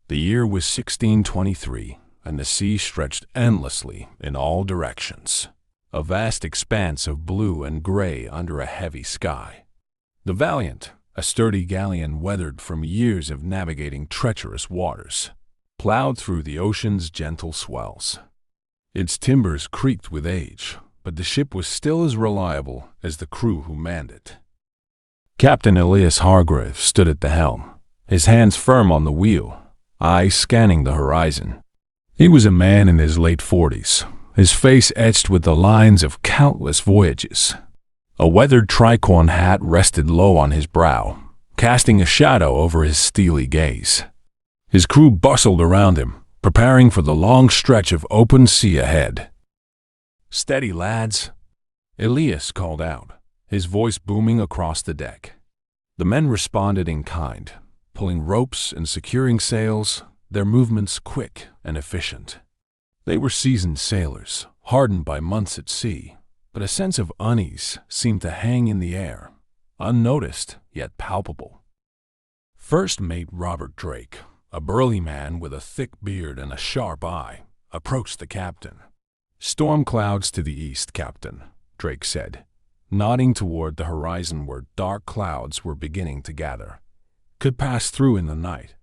The year was 1623, and the sea stretched endlessly in all directions, a vast expanse of blue and gray under a heavy sky. The Valiant, a sturdy galleon weathered from years of navigating treacherous waters, plowed through the ocean's gentle swells. Its timbers creaked with age, but the ship was still as reliable as the crew who manned it. Captain Elias Hargrave stood at the helm, his hands firm on the wheel, eyes scanning the horizon. He was a man in his late 40s, his face etched with the lines of countless voyages. A weathered tricorn hat rested low on his brow, casting a shadow over his steely gaze. His crew bustled around him, preparing for the long stretch of open sea ahead. "Steady, lads," Elias called out, his voice booming across the deck. The men responded in kind, pulling ropes and securing sails, their movements quick and efficient. They were seasoned sailors, hardened by months at sea, but a sense of unease seemed to hang in the air, unnoticed yet palpable. First Mate Robert Drake, a burly man with a thick beard and a sharp eye, approached the captain. "Storm clouds to the east, Captain," Drake said, nodding toward the horizon where dark clouds were beginning to gather. "Could pass through in the night."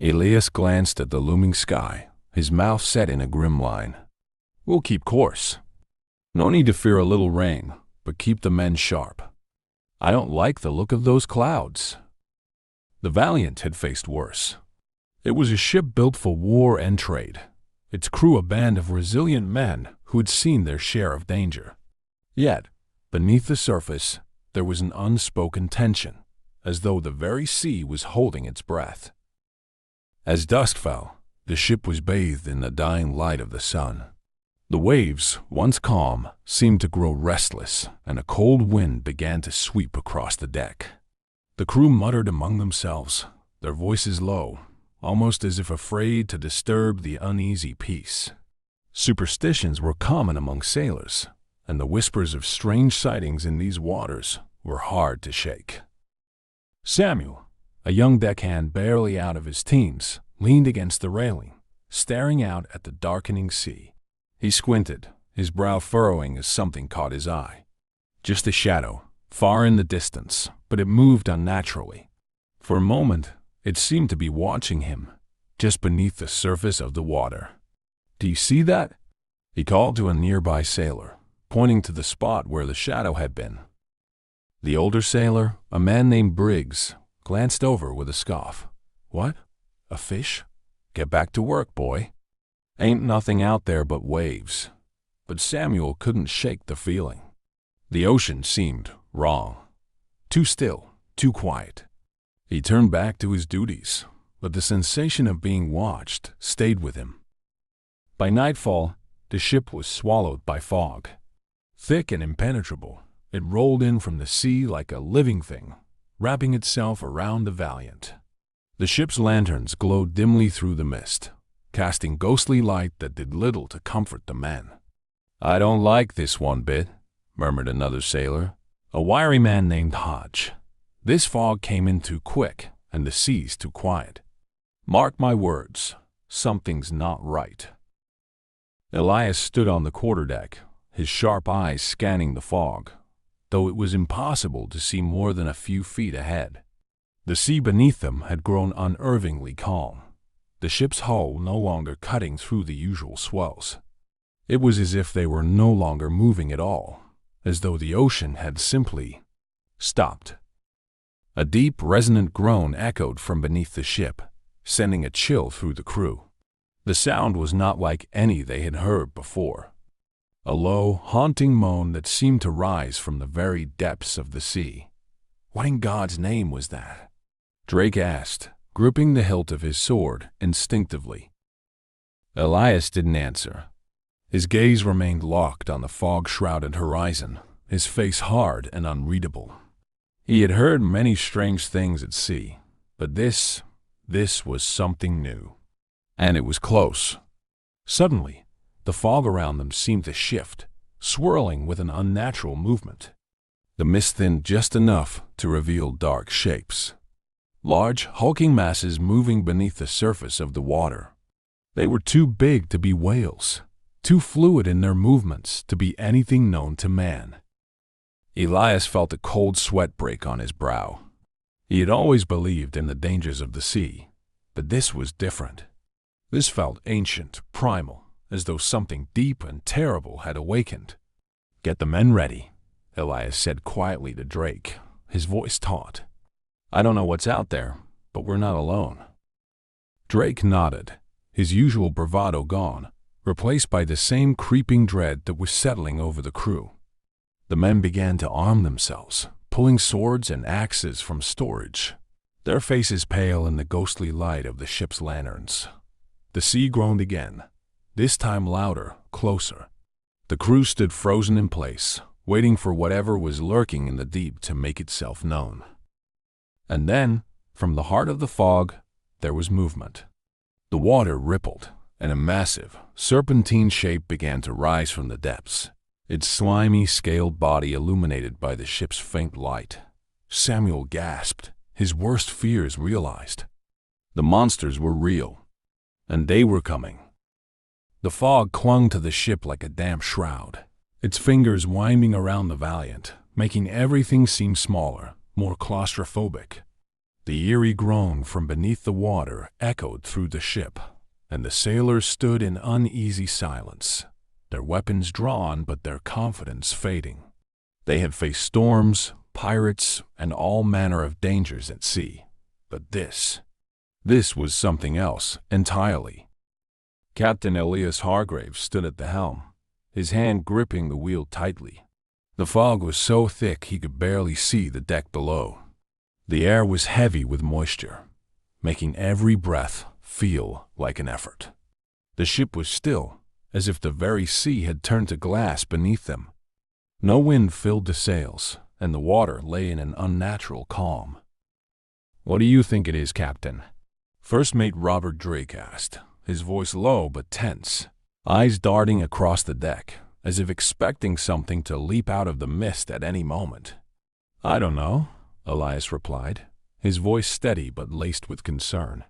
Elias glanced at the looming sky, his mouth set in a grim line. "We'll keep course. No need to fear a little rain, but keep the men sharp. I don't like the look of those clouds." The Valiant had faced worse. It was a ship built for war and trade, its crew a band of resilient men who had seen their share of danger. Yet, beneath the surface, there was an unspoken tension, as though the very sea was holding its breath. As dusk fell, the ship was bathed in the dying light of the sun. The waves, once calm, seemed to grow restless, and a cold wind began to sweep across the deck. The crew muttered among themselves, their voices low, almost as if afraid to disturb the uneasy peace. Superstitions were common among sailors, and the whispers of strange sightings in these waters were hard to shake. Samuel, a young deckhand barely out of his teens, leaned against the railing, staring out at the darkening sea. He squinted, his brow furrowing as something caught his eye. Just a shadow, far in the distance, but it moved unnaturally. For a moment, it seemed to be watching him, just beneath the surface of the water. "Do you see that?" he called to a nearby sailor, pointing to the spot where the shadow had been. The older sailor, a man named Briggs, glanced over with a scoff. "What? A fish? Get back to work, boy. Ain't nothing out there but waves." But Samuel couldn't shake the feeling. The ocean seemed wrong. Too still, too quiet. He turned back to his duties, but the sensation of being watched stayed with him. By nightfall, the ship was swallowed by fog. Thick and impenetrable, it rolled in from the sea like a living thing, wrapping itself around the Valiant. The ship's lanterns glowed dimly through the mist, casting ghostly light that did little to comfort the men. "I don't like this one bit," murmured another sailor, a wiry man named Hodge. "This fog came in too quick, and the sea's too quiet. Mark my words, something's not right." Elias stood on the quarterdeck, his sharp eyes scanning the fog, though it was impossible to see more than a few feet ahead. The sea beneath them had grown unervingly calm, the ship's hull no longer cutting through the usual swells. It was as if they were no longer moving at all, as though the ocean had simply stopped. A deep, resonant groan echoed from beneath the ship, sending a chill through the crew. The sound was not like any they had heard before. A low, haunting moan that seemed to rise from the very depths of the sea. "What in God's name was that?" Drake asked, gripping the hilt of his sword instinctively. Elias didn't answer. His gaze remained locked on the fog-shrouded horizon, his face hard and unreadable. He had heard many strange things at sea, but this was something new. And it was close. Suddenly, the fog around them seemed to shift, swirling with an unnatural movement. The mist thinned just enough to reveal dark shapes. large, hulking masses moving beneath the surface of the water. They were too big to be whales, too fluid in their movements to be anything known to man. Elias felt a cold sweat break on his brow. He had always believed in the dangers of the sea, but this was different. This felt ancient, primal, as though something deep and terrible had awakened. "Get the men ready," Elias said quietly to Drake, his voice taut. "I don't know what's out there, but we're not alone." Drake nodded, his usual bravado gone, replaced by the same creeping dread that was settling over the crew. The men began to arm themselves, pulling swords and axes from storage, their faces pale in the ghostly light of the ship's lanterns. The sea groaned again, this time louder, closer. The crew stood frozen in place, waiting for whatever was lurking in the deep to make itself known. And then, from the heart of the fog, there was movement. The water rippled, and a massive, serpentine shape began to rise from the depths, its slimy, scaled body illuminated by the ship's faint light. Samuel gasped, his worst fears realized. The monsters were real, and they were coming. The fog clung to the ship like a damp shroud, its fingers winding around the Valiant, making everything seem smaller, more claustrophobic. The eerie groan from beneath the water echoed through the ship, and the sailors stood in uneasy silence, their weapons drawn but their confidence fading. They had faced storms, pirates, and all manner of dangers at sea, but this was something else entirely. Captain Elias Hargraves stood at the helm, his hand gripping the wheel tightly. The fog was so thick he could barely see the deck below. The air was heavy with moisture, making every breath feel like an effort. The ship was still, as if the very sea had turned to glass beneath them. No wind filled the sails, and the water lay in an unnatural calm. "What do you think it is, Captain?" First Mate Robert Drake asked, his voice low but tense, eyes darting across the deck, as if expecting something to leap out of the mist at any moment. "I don't know," Elias replied, his voice steady but laced with concern.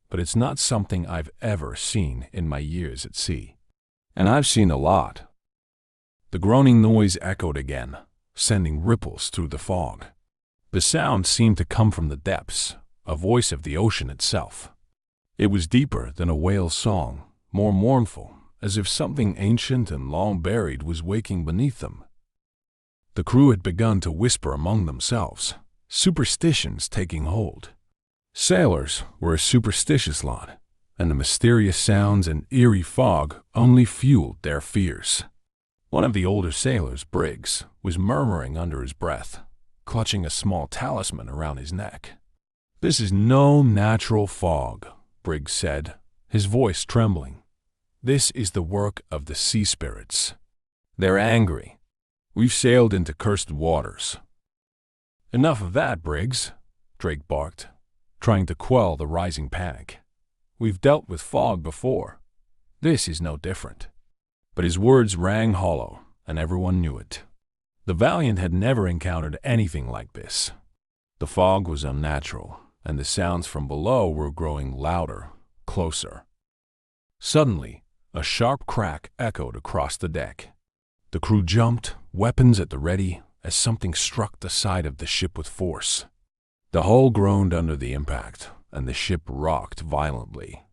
"But it's not something I've ever seen in my years at sea. And I've seen a lot." The groaning noise echoed again, sending ripples through the fog. The sound seemed to come from the depths, a voice of the ocean itself. It was deeper than a whale's song, more mournful, as if something ancient and long buried was waking beneath them. The crew had begun to whisper among themselves, superstitions taking hold. Sailors were a superstitious lot, and the mysterious sounds and eerie fog only fueled their fears. One of the older sailors, Briggs, was murmuring under his breath, clutching a small talisman around his neck. "This is no natural fog," Briggs said, his voice trembling. "This is the work of the sea spirits. They're angry. We've sailed into cursed waters." "Enough of that, Briggs," Drake barked, trying to quell the rising panic. "We've dealt with fog before. This is no different." But his words rang hollow, and everyone knew it. The Valiant had never encountered anything like this. The fog was unnatural, and the sounds from below were growing louder, closer. Suddenly, a sharp crack echoed across the deck. The crew jumped, weapons at the ready, as something struck the side of the ship with force. The hull groaned under the impact, and the ship rocked violently.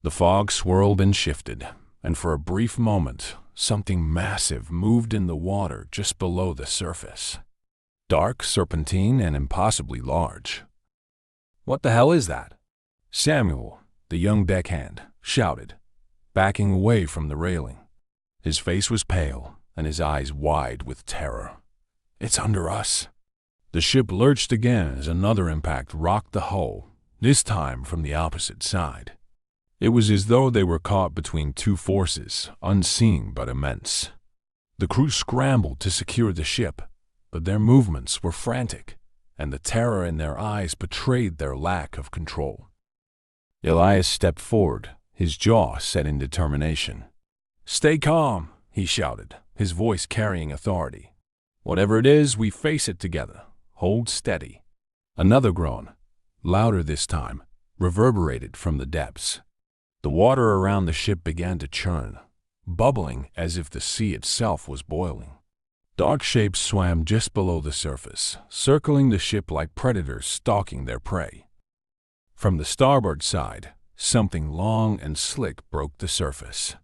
The fog swirled and shifted, and for a brief moment, something massive moved in the water just below the surface. Dark, serpentine, and impossibly large. "What the hell is that?" Samuel, the young deckhand, shouted, backing away from the railing. His face was pale, and his eyes wide with terror. "It's under us." The ship lurched again as another impact rocked the hull, this time from the opposite side. It was as though they were caught between two forces, unseen but immense. The crew scrambled to secure the ship, but their movements were frantic, and the terror in their eyes betrayed their lack of control. Elias stepped forward, his jaw set in determination. "Stay calm," he shouted, his voice carrying authority. "Whatever it is, we face it together. Hold steady." Another groan, louder this time, reverberated from the depths. The water around the ship began to churn, bubbling as if the sea itself was boiling. Dark shapes swam just below the surface, circling the ship like predators stalking their prey. From the starboard side, something long and slick broke the surface.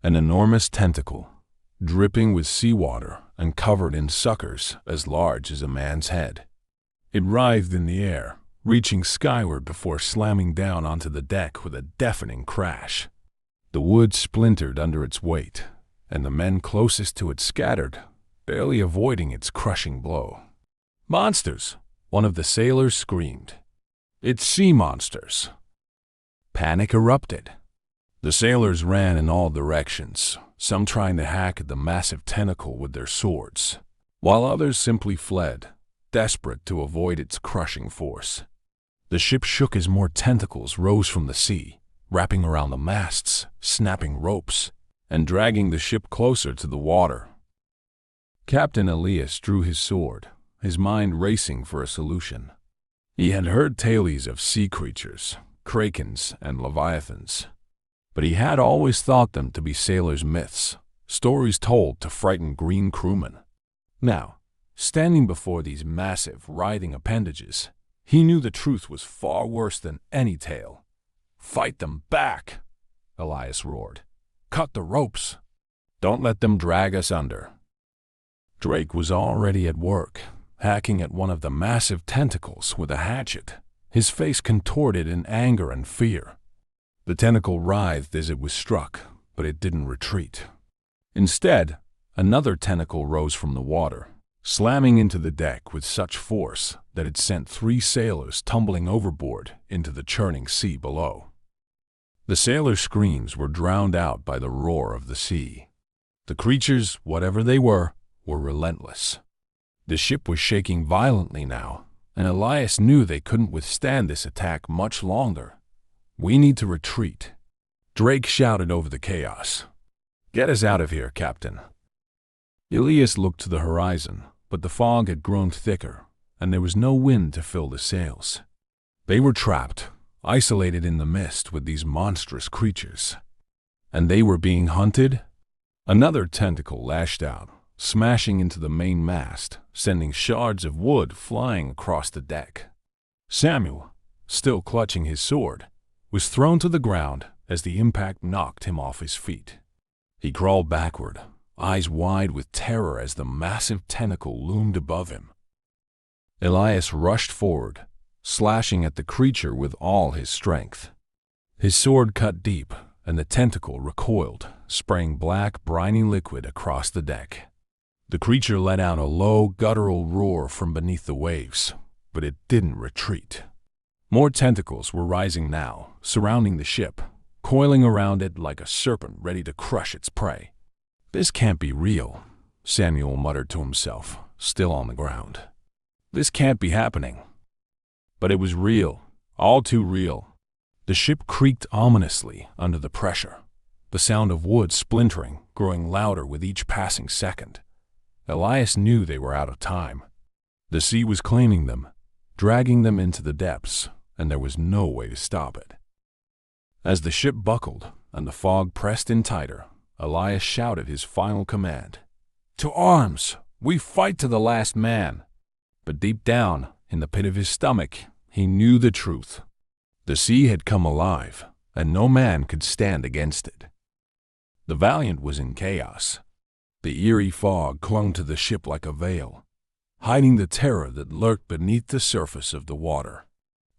An enormous tentacle, dripping with seawater and covered in suckers as large as a man's head. It writhed in the air, reaching skyward before slamming down onto the deck with a deafening crash. The wood splintered under its weight, and the men closest to it scattered, barely avoiding its crushing blow. "Monsters!" one of the sailors screamed. "It's sea monsters!" Panic erupted. The sailors ran in all directions, some trying to hack at the massive tentacle with their swords, while others simply fled, desperate to avoid its crushing force. The ship shook as more tentacles rose from the sea, wrapping around the masts, snapping ropes, and dragging the ship closer to the water. Captain Elias drew his sword, his mind racing for a solution. He had heard tales of sea creatures, krakens and leviathans, but he had always thought them to be sailors' myths, stories told to frighten green crewmen. Now, standing before these massive, writhing appendages, he knew the truth was far worse than any tale. "Fight them back!" Elias roared. "Cut the ropes! Don't let them drag us under!" Drake was already at work, hacking at one of the massive tentacles with a hatchet, his face contorted in anger and fear. The tentacle writhed as it was struck, but it didn't retreat. Instead, another tentacle rose from the water, slamming into the deck with such force that it sent 3 sailors tumbling overboard into the churning sea below. The sailors' screams were drowned out by the roar of the sea. The creatures, whatever they were relentless. The ship was shaking violently now, and Elias knew they couldn't withstand this attack much longer. "We need to retreat," Drake shouted over the chaos. "Get us out of here, Captain." Elias looked to the horizon, but the fog had grown thicker, and there was no wind to fill the sails. They were trapped, isolated in the mist with these monstrous creatures. And they were being hunted? Another tentacle lashed out, smashing into the main mast, sending shards of wood flying across the deck. Samuel, still clutching his sword, was thrown to the ground as the impact knocked him off his feet. He crawled backward, eyes wide with terror as the massive tentacle loomed above him. Elias rushed forward, slashing at the creature with all his strength. His sword cut deep, and the tentacle recoiled, spraying black, briny liquid across the deck. The creature let out a low, guttural roar from beneath the waves, but it didn't retreat. More tentacles were rising now, surrounding the ship, coiling around it like a serpent ready to crush its prey. "This can't be real," Samuel muttered to himself, still on the ground. "This can't be happening." But it was real, all too real. The ship creaked ominously under the pressure, the sound of wood splintering, growing louder with each passing second. Elias knew they were out of time. The sea was claiming them, dragging them into the depths, and there was no way to stop it. As the ship buckled and the fog pressed in tighter, Elias shouted his final command. "To arms! We fight to the last man!" But deep down, in the pit of his stomach, he knew the truth. The sea had come alive, and no man could stand against it. The Valiant was in chaos. The eerie fog clung to the ship like a veil, hiding the terror that lurked beneath the surface of the water.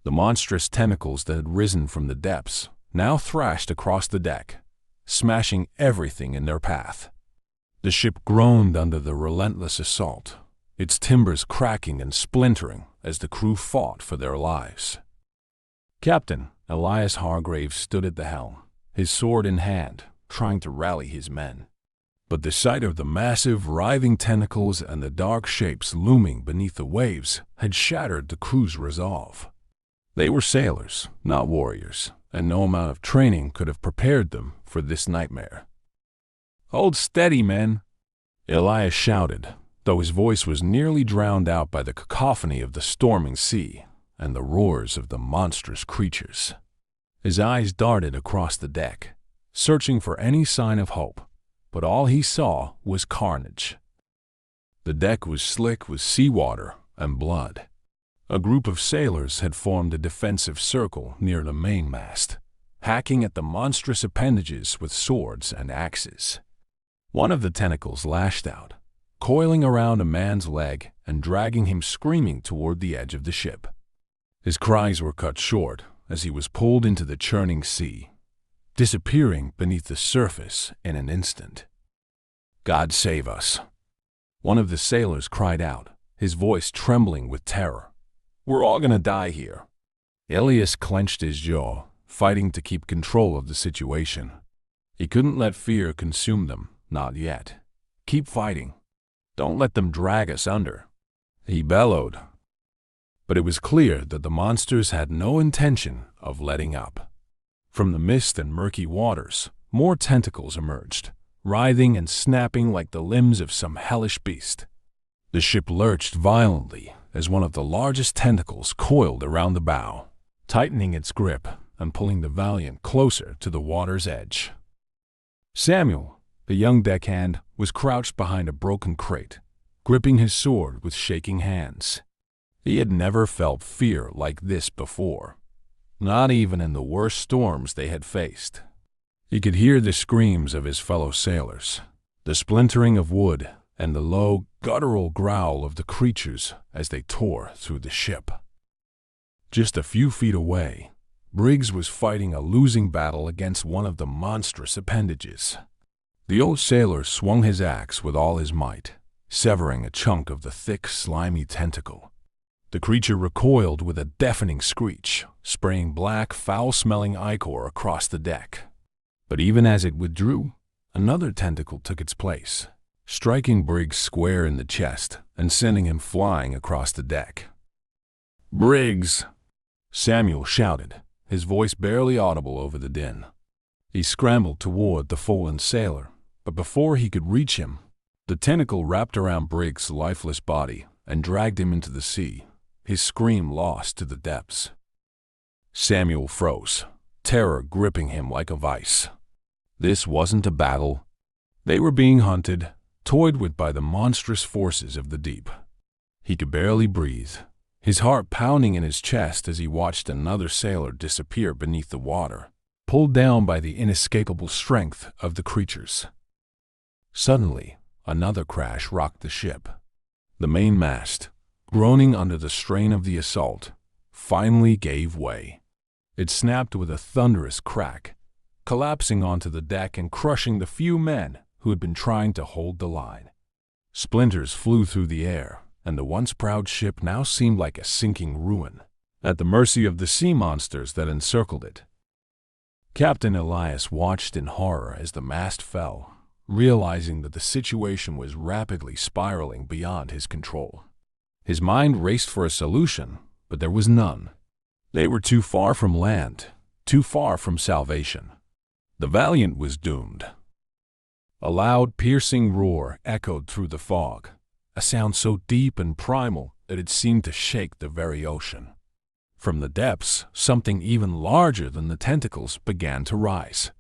The monstrous tentacles that had risen from the depths now thrashed across the deck, smashing everything in their path. The ship groaned under the relentless assault, its timbers cracking and splintering as the crew fought for their lives. Captain Elias Hargraves stood at the helm, his sword in hand, trying to rally his men. But the sight of the massive, writhing tentacles and the dark shapes looming beneath the waves had shattered the crew's resolve. They were sailors, not warriors, and no amount of training could have prepared them for this nightmare. "Hold steady, men!" Elias shouted, though his voice was nearly drowned out by the cacophony of the storming sea, and the roars of the monstrous creatures. His eyes darted across the deck, searching for any sign of hope, but all he saw was carnage. The deck was slick with seawater and blood. A group of sailors had formed a defensive circle near the mainmast, hacking at the monstrous appendages with swords and axes. One of the tentacles lashed out, coiling around a man's leg and dragging him screaming toward the edge of the ship. His cries were cut short as he was pulled into the churning sea, disappearing beneath the surface in an instant. "God save us!" One of the sailors cried out, his voice trembling with terror. "We're all gonna die here." Elias clenched his jaw, fighting to keep control of the situation. He couldn't let fear consume them, not yet. "Keep fighting. Don't let them drag us under," he bellowed. But it was clear that the monsters had no intention of letting up. From the mist and murky waters, more tentacles emerged, writhing and snapping like the limbs of some hellish beast. The ship lurched violently as one of the largest tentacles coiled around the bow, tightening its grip and pulling the Valiant closer to the water's edge. Samuel, the young deckhand, was crouched behind a broken crate, gripping his sword with shaking hands. He had never felt fear like this before, not even in the worst storms they had faced. He could hear the screams of his fellow sailors, the splintering of wood, and the low, guttural growl of the creatures as they tore through the ship. Just a few feet away, Briggs was fighting a losing battle against one of the monstrous appendages. The old sailor swung his axe with all his might, severing a chunk of the thick, slimy tentacle. The creature recoiled with a deafening screech, spraying black, foul-smelling ichor across the deck. But even as it withdrew, another tentacle took its place, striking Briggs square in the chest and sending him flying across the deck. "Briggs!" Samuel shouted, his voice barely audible over the din. He scrambled toward the fallen sailor, but before he could reach him, the tentacle wrapped around Briggs' lifeless body and dragged him into the sea, his scream lost to the depths. Samuel froze, terror gripping him like a vice. This wasn't a battle. They were being hunted, toyed with by the monstrous forces of the deep. He could barely breathe, his heart pounding in his chest as he watched another sailor disappear beneath the water, pulled down by the inescapable strength of the creatures. Suddenly, another crash rocked the ship. The mainmast, groaning under the strain of the assault, finally gave way. It snapped with a thunderous crack, collapsing onto the deck and crushing the few men who had been trying to hold the line. Splinters flew through the air, and the once proud ship now seemed like a sinking ruin, at the mercy of the sea monsters that encircled it. Captain Elias watched in horror as the mast fell, realizing that the situation was rapidly spiraling beyond his control. His mind raced for a solution, but there was none. They were too far from land, too far from salvation. The Valiant was doomed. A loud, piercing roar echoed through the fog, a sound so deep and primal that it seemed to shake the very ocean. From the depths, something even larger than the tentacles began to rise.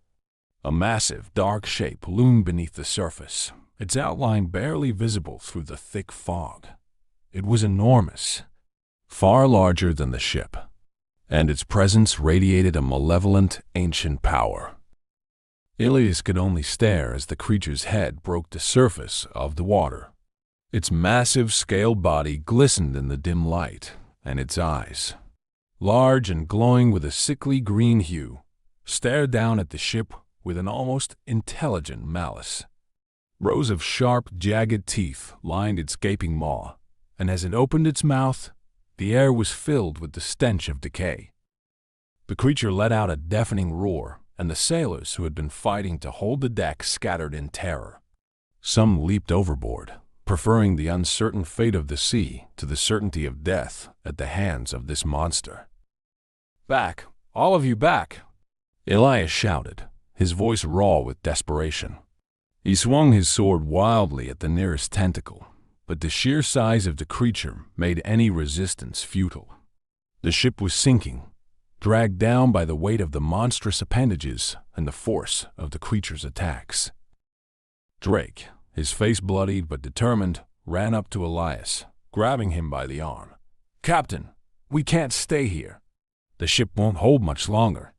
A massive, dark shape loomed beneath the surface, its outline barely visible through the thick fog. It was enormous, far larger than the ship, and its presence radiated a malevolent, ancient power. Elias could only stare as the creature's head broke the surface of the water. Its massive, scaled body glistened in the dim light, and its eyes, large and glowing with a sickly green hue, stared down at the ship with an almost intelligent malice. Rows of sharp, jagged teeth lined its gaping maw, and as it opened its mouth, the air was filled with the stench of decay. The creature let out a deafening roar, and the sailors who had been fighting to hold the deck scattered in terror. Some leaped overboard, preferring the uncertain fate of the sea to the certainty of death at the hands of this monster. "Back! All of you back!" Elias shouted, his voice raw with desperation. He swung his sword wildly at the nearest tentacle, but the sheer size of the creature made any resistance futile. The ship was sinking, dragged down by the weight of the monstrous appendages and the force of the creature's attacks. Drake, his face bloodied but determined, ran up to Elias, grabbing him by the arm. "Captain, we can't stay here. The ship won't hold much longer."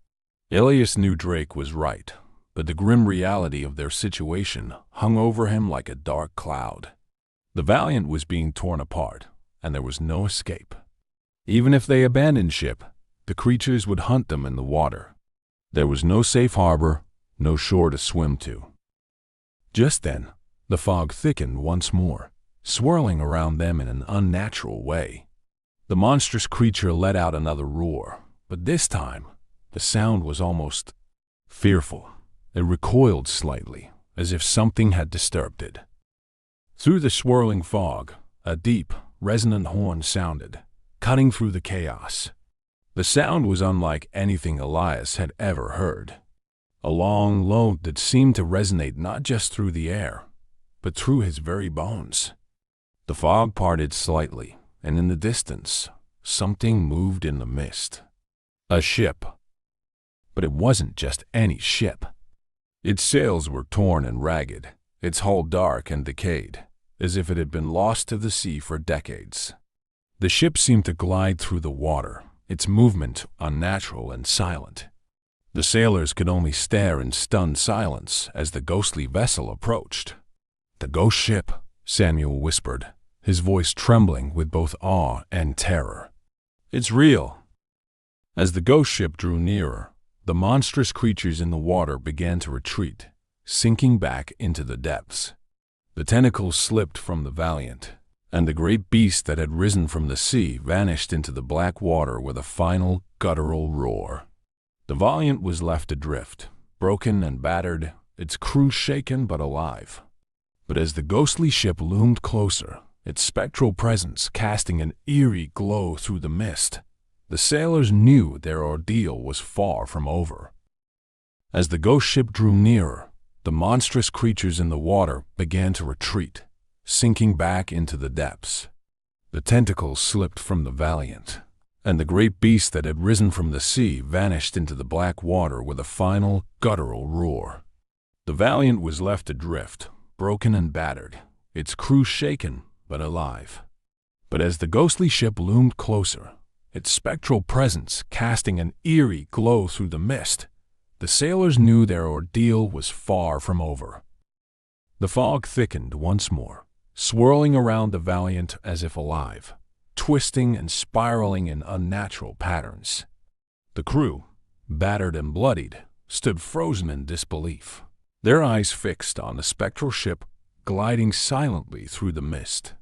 Elias knew Drake was right, but the grim reality of their situation hung over him like a dark cloud. The Valiant was being torn apart, and there was no escape. Even if they abandoned ship, the creatures would hunt them in the water. There was no safe harbor, no shore to swim to. Just then, the fog thickened once more, swirling around them in an unnatural way. The monstrous creature let out another roar, but this time, the sound was almost fearful. It recoiled slightly, as if something had disturbed it. Through the swirling fog, a deep, resonant horn sounded, cutting through the chaos. The sound was unlike anything Elias had ever heard. A long note that seemed to resonate not just through the air, but through his very bones. The fog parted slightly, and in the distance, something moved in the mist. A ship. But it wasn't just any ship. Its sails were torn and ragged, its hull dark and decayed, as if it had been lost to the sea for decades. The ship seemed to glide through the water, its movement unnatural and silent. The sailors could only stare in stunned silence as the ghostly vessel approached. "The ghost ship," Samuel whispered, his voice trembling with both awe and terror. "It's real." As the ghost ship drew nearer, the monstrous creatures in the water began to retreat, sinking back into the depths. The tentacles slipped from the Valiant, and the great beast that had risen from the sea vanished into the black water with a final guttural roar. The Valiant was left adrift, broken and battered, its crew shaken but alive. But as the ghostly ship loomed closer, its spectral presence casting an eerie glow through the mist, the sailors knew their ordeal was far from over. As the ghost ship drew nearer, the monstrous creatures in the water began to retreat, sinking back into the depths. The tentacles slipped from the Valiant, and the great beast that had risen from the sea vanished into the black water with a final guttural roar. The Valiant was left adrift, broken and battered, its crew shaken but alive. But as the ghostly ship loomed closer, its spectral presence casting an eerie glow through the mist, the sailors knew their ordeal was far from over. The fog thickened once more, swirling around the Valiant as if alive, twisting and spiraling in unnatural patterns. The crew, battered and bloodied, stood frozen in disbelief, their eyes fixed on the spectral ship gliding silently through the mist.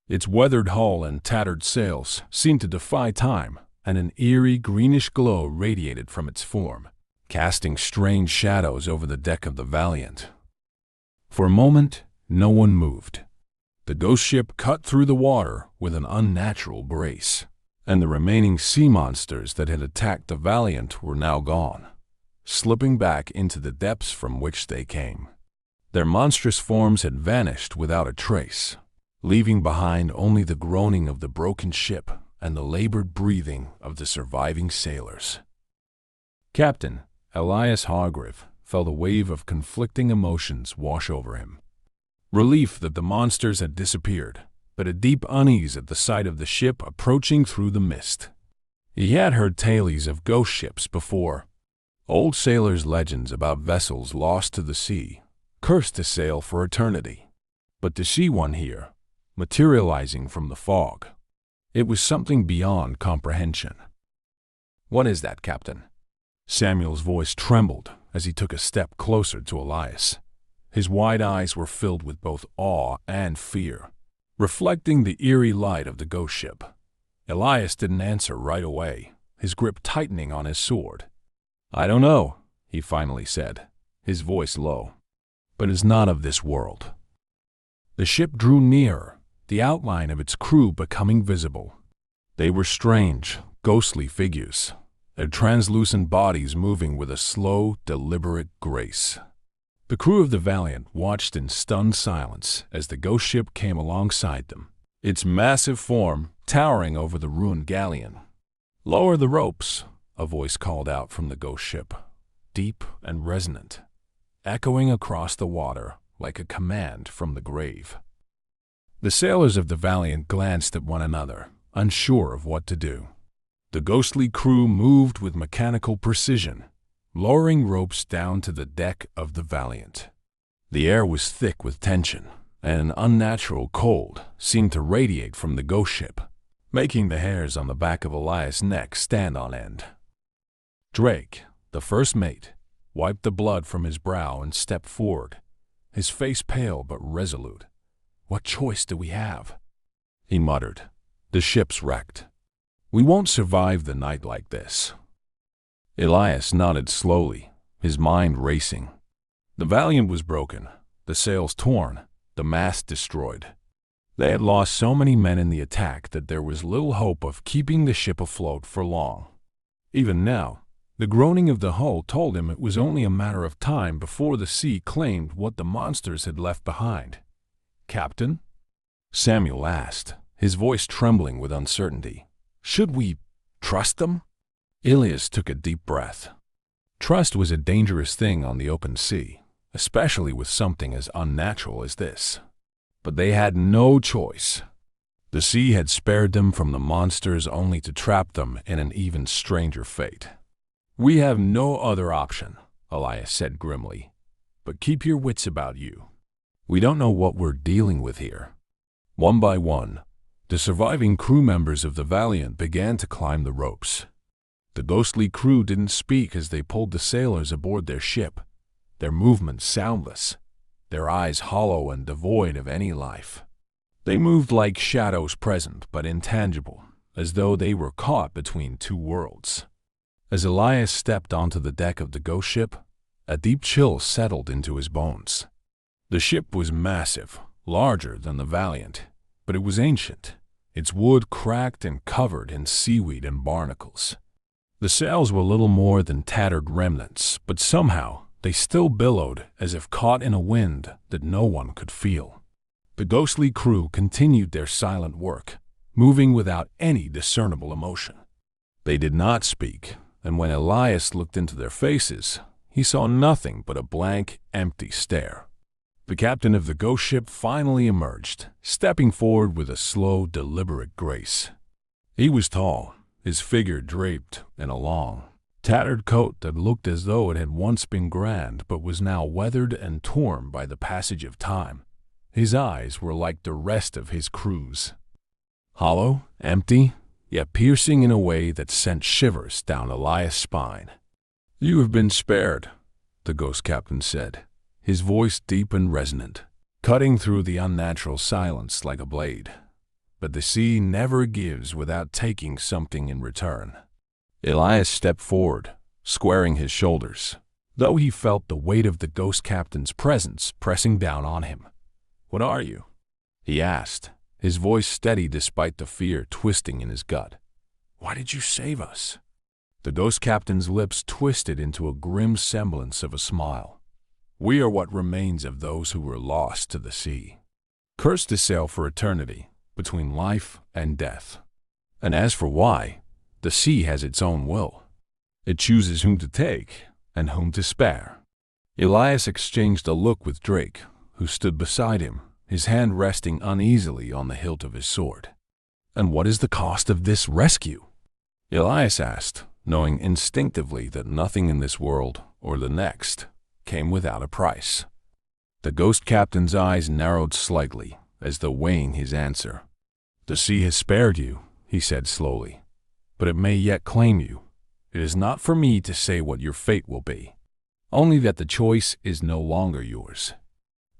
Its weathered hull and tattered sails seemed to defy time, and an eerie greenish glow radiated from its form, casting strange shadows over the deck of the Valiant. For a moment, no one moved. The ghost ship cut through the water with an unnatural grace, and the remaining sea monsters that had attacked the Valiant were now gone, slipping back into the depths from which they came. Their monstrous forms had vanished without a trace, leaving behind only the groaning of the broken ship and the labored breathing of the surviving sailors. Captain Elias Hargrave felt a wave of conflicting emotions wash over him. Relief that the monsters had disappeared, but a deep unease at the sight of the ship approaching through the mist. He had heard tales of ghost ships before, old sailors' legends about vessels lost to the sea, cursed to sail for eternity. But to see one here, materializing from the fog, it was something beyond comprehension. "What is that, Captain?" Samuel's voice trembled as he took a step closer to Elias. His wide eyes were filled with both awe and fear, reflecting the eerie light of the ghost ship. Elias didn't answer right away, his grip tightening on his sword. "I don't know," he finally said, his voice low, "but it's not of this world." The ship drew nearer, the outline of its crew becoming visible. They were strange, ghostly figures, their translucent bodies moving with a slow, deliberate grace. The crew of the Valiant watched in stunned silence as the ghost ship came alongside them, its massive form towering over the ruined galleon. "Lower the ropes," a voice called out from the ghost ship, deep and resonant, echoing across the water like a command from the grave. The sailors of the Valiant glanced at one another, unsure of what to do. The ghostly crew moved with mechanical precision, lowering ropes down to the deck of the Valiant. The air was thick with tension, and an unnatural cold seemed to radiate from the ghost ship, making the hairs on the back of Elias' neck stand on end. Drake, the first mate, wiped the blood from his brow and stepped forward, his face pale but resolute. "What choice do we have?" he muttered. "The ship's wrecked. We won't survive the night like this." Elias nodded slowly, his mind racing. The Valiant was broken, the sails torn, the mast destroyed. They had lost so many men in the attack that there was little hope of keeping the ship afloat for long. Even now, the groaning of the hull told him it was only a matter of time before the sea claimed what the monsters had left behind. "Captain?" Samuel asked, his voice trembling with uncertainty. "Should we trust them?" Elias took a deep breath. Trust was a dangerous thing on the open sea, especially with something as unnatural as this. But they had no choice. The sea had spared them from the monsters only to trap them in an even stranger fate. "We have no other option," Elias said grimly. "But keep your wits about you. We don't know what we're dealing with here." One by one, the surviving crew members of the Valiant began to climb the ropes. The ghostly crew didn't speak as they pulled the sailors aboard their ship, their movements soundless, their eyes hollow and devoid of any life. They moved like shadows present but intangible, as though they were caught between two worlds. As Elias stepped onto the deck of the ghost ship, a deep chill settled into his bones. The ship was massive, larger than the Valiant, but it was ancient, its wood cracked and covered in seaweed and barnacles. The sails were little more than tattered remnants, but somehow they still billowed as if caught in a wind that no one could feel. The ghostly crew continued their silent work, moving without any discernible emotion. They did not speak, and when Elias looked into their faces, he saw nothing but a blank, empty stare. The captain of the ghost ship finally emerged, stepping forward with a slow, deliberate grace. He was tall, his figure draped in a long, tattered coat that looked as though it had once been grand but was now weathered and torn by the passage of time. His eyes were like the rest of his crew's, hollow, empty, yet piercing in a way that sent shivers down Elias' spine. "You have been spared," the ghost captain said, his voice deep and resonant, cutting through the unnatural silence like a blade. "But the sea never gives without taking something in return." Elias stepped forward, squaring his shoulders, though he felt the weight of the ghost captain's presence pressing down on him. "What are you?" he asked, his voice steady despite the fear twisting in his gut. "Why did you save us?" The ghost captain's lips twisted into a grim semblance of a smile. "We are what remains of those who were lost to the sea, cursed to sail for eternity between life and death. And as for why, the sea has its own will. It chooses whom to take and whom to spare." Elias exchanged a look with Drake, who stood beside him, his hand resting uneasily on the hilt of his sword. "And what is the cost of this rescue?" Elias asked, knowing instinctively that nothing in this world or the next came without a price. The ghost captain's eyes narrowed slightly, as though weighing his answer. "The sea has spared you," he said slowly, "but it may yet claim you. It is not for me to say what your fate will be, only that the choice is no longer yours."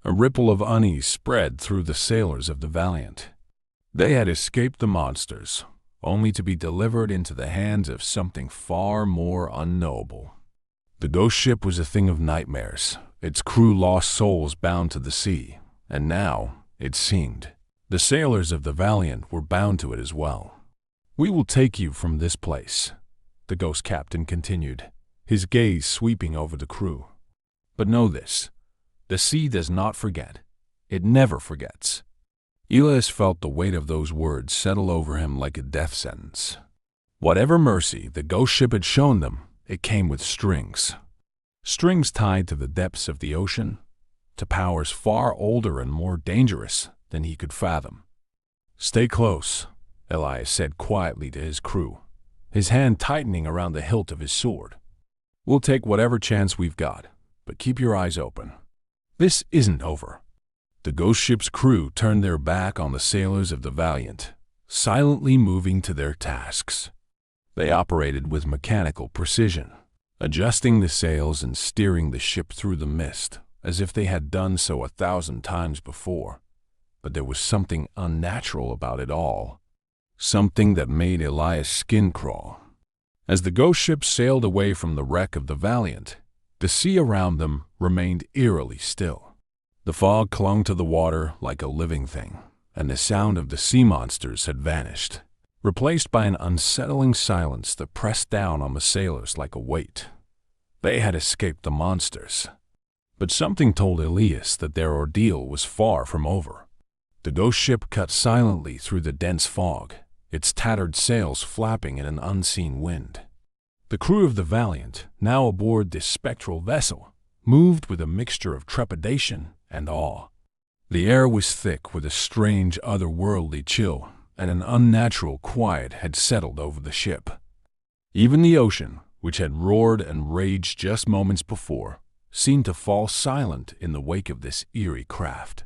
A ripple of unease spread through the sailors of the Valiant. They had escaped the monsters, only to be delivered into the hands of something far more unknowable. The ghost ship was a thing of nightmares, its crew lost souls bound to the sea, and now, it seemed, the sailors of the Valiant were bound to it as well. "We will take you from this place," the ghost captain continued, his gaze sweeping over the crew. "But know this, the sea does not forget. It never forgets." Elias felt the weight of those words settle over him like a death sentence. Whatever mercy the ghost ship had shown them, it came with strings. Strings tied to the depths of the ocean, to powers far older and more dangerous than he could fathom. "Stay close," Elias said quietly to his crew, his hand tightening around the hilt of his sword. "We'll take whatever chance we've got, but keep your eyes open. This isn't over." The ghost ship's crew turned their back on the sailors of the Valiant, silently moving to their tasks. They operated with mechanical precision, adjusting the sails and steering the ship through the mist, as if they had done so 1,000 times before. But there was something unnatural about it all, something that made Elias' skin crawl. As the ghost ship sailed away from the wreck of the Valiant, the sea around them remained eerily still. The fog clung to the water like a living thing, and the sound of the sea monsters had vanished, replaced by an unsettling silence that pressed down on the sailors like a weight. They had escaped the monsters, but something told Elias that their ordeal was far from over. The ghost ship cut silently through the dense fog, its tattered sails flapping in an unseen wind. The crew of the Valiant, now aboard this spectral vessel, moved with a mixture of trepidation and awe. The air was thick with a strange, otherworldly chill, and an unnatural quiet had settled over the ship. Even the ocean, which had roared and raged just moments before, seemed to fall silent in the wake of this eerie craft.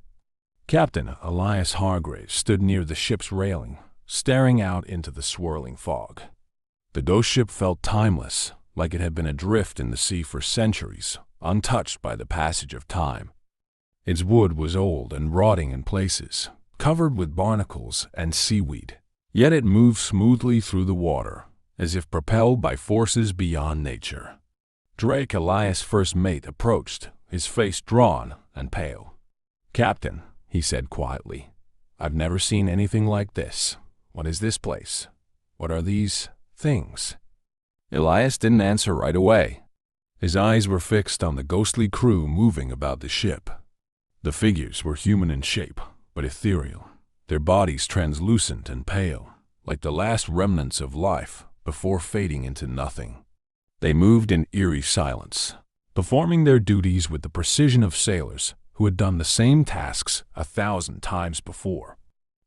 Captain Elias Hargraves stood near the ship's railing, staring out into the swirling fog. The ghost ship felt timeless, like it had been adrift in the sea for centuries, untouched by the passage of time. Its wood was old and rotting in places, covered with barnacles and seaweed, yet it moved smoothly through the water, as if propelled by forces beyond nature. Drake, Elias' first mate, approached, his face drawn and pale. "Captain," he said quietly, "I've never seen anything like this. What is this place? What are these things?" Elias didn't answer right away. His eyes were fixed on the ghostly crew moving about the ship. The figures were human in shape, but ethereal, their bodies translucent and pale, like the last remnants of life before fading into nothing. They moved in eerie silence, performing their duties with the precision of sailors who had done the same tasks 1,000 times before.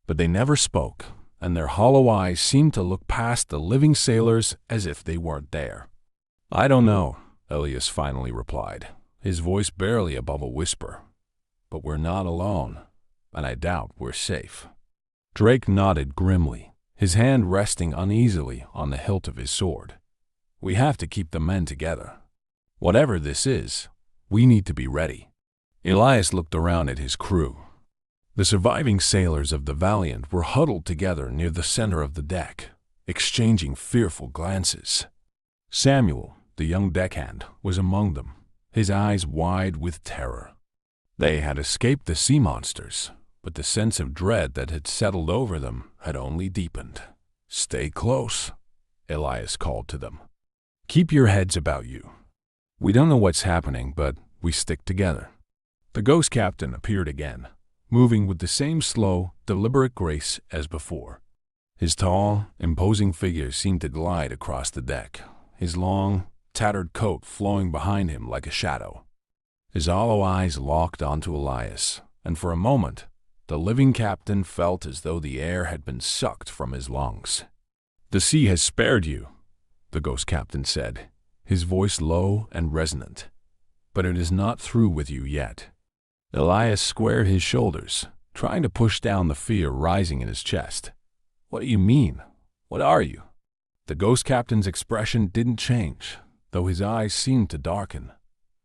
But they never spoke, and their hollow eyes seemed to look past the living sailors as if they weren't there. "I don't know," Elias finally replied, his voice barely above a whisper. "But we're not alone, and I doubt we're safe." Drake nodded grimly, his hand resting uneasily on the hilt of his sword. "We have to keep the men together. Whatever this is, we need to be ready." Elias looked around at his crew. The surviving sailors of the Valiant were huddled together near the center of the deck, exchanging fearful glances. Samuel, the young deckhand, was among them, his eyes wide with terror. They had escaped the sea monsters, but the sense of dread that had settled over them had only deepened. "Stay close," Elias called to them. "Keep your heads about you. We don't know what's happening, but we stick together." The ghost captain appeared again, moving with the same slow, deliberate grace as before. His tall, imposing figure seemed to glide across the deck, his long, tattered coat flowing behind him like a shadow. His hollow eyes locked onto Elias, and for a moment, the living captain felt as though the air had been sucked from his lungs. "The sea has spared you," the ghost captain said, his voice low and resonant. "But it is not through with you yet." Elias squared his shoulders, trying to push down the fear rising in his chest. "What do you mean? What are you?" The ghost captain's expression didn't change, though his eyes seemed to darken.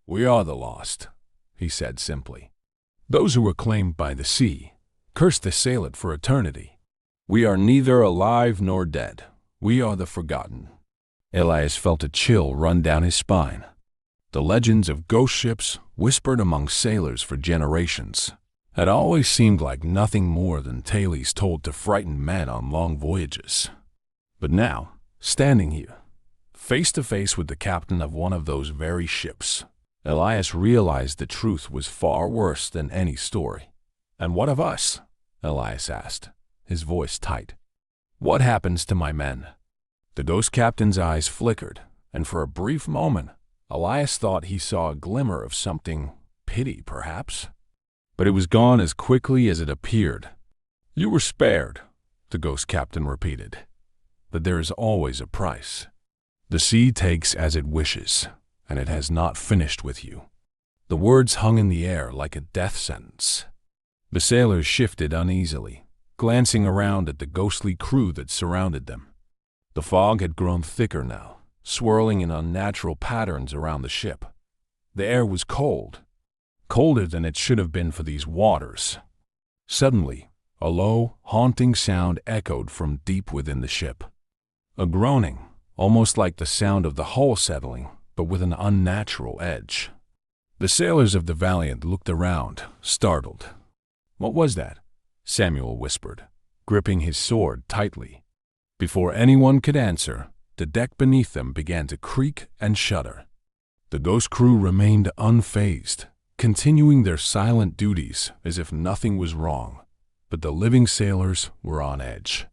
"We are the lost," he said simply. "Those who were claimed by the sea, cursed to sail it for eternity. We are neither alive nor dead. We are the forgotten." Elias felt a chill run down his spine. The legends of ghost ships, whispered among sailors for generations, had always seemed like nothing more than tales told to frighten men on long voyages. But now, standing here, face to face with the captain of one of those very ships, Elias realized the truth was far worse than any story. "And what of us?" Elias asked, his voice tight. "What happens to my men?" The ghost captain's eyes flickered, and for a brief moment, Elias thought he saw a glimmer of something, pity perhaps. But it was gone as quickly as it appeared. "You were spared," the ghost captain repeated. "But there is always a price. The sea takes as it wishes, and it has not finished with you." The words hung in the air like a death sentence. The sailors shifted uneasily, glancing around at the ghostly crew that surrounded them. The fog had grown thicker now, swirling in unnatural patterns around the ship. The air was cold, colder than it should have been for these waters. Suddenly, a low, haunting sound echoed from deep within the ship. A groaning, almost like the sound of the hull settling, but with an unnatural edge. The sailors of the Valiant looked around, startled. "What was that?" Samuel whispered, gripping his sword tightly. Before anyone could answer, the deck beneath them began to creak and shudder. The ghost crew remained unfazed, continuing their silent duties as if nothing was wrong, but the living sailors were on edge.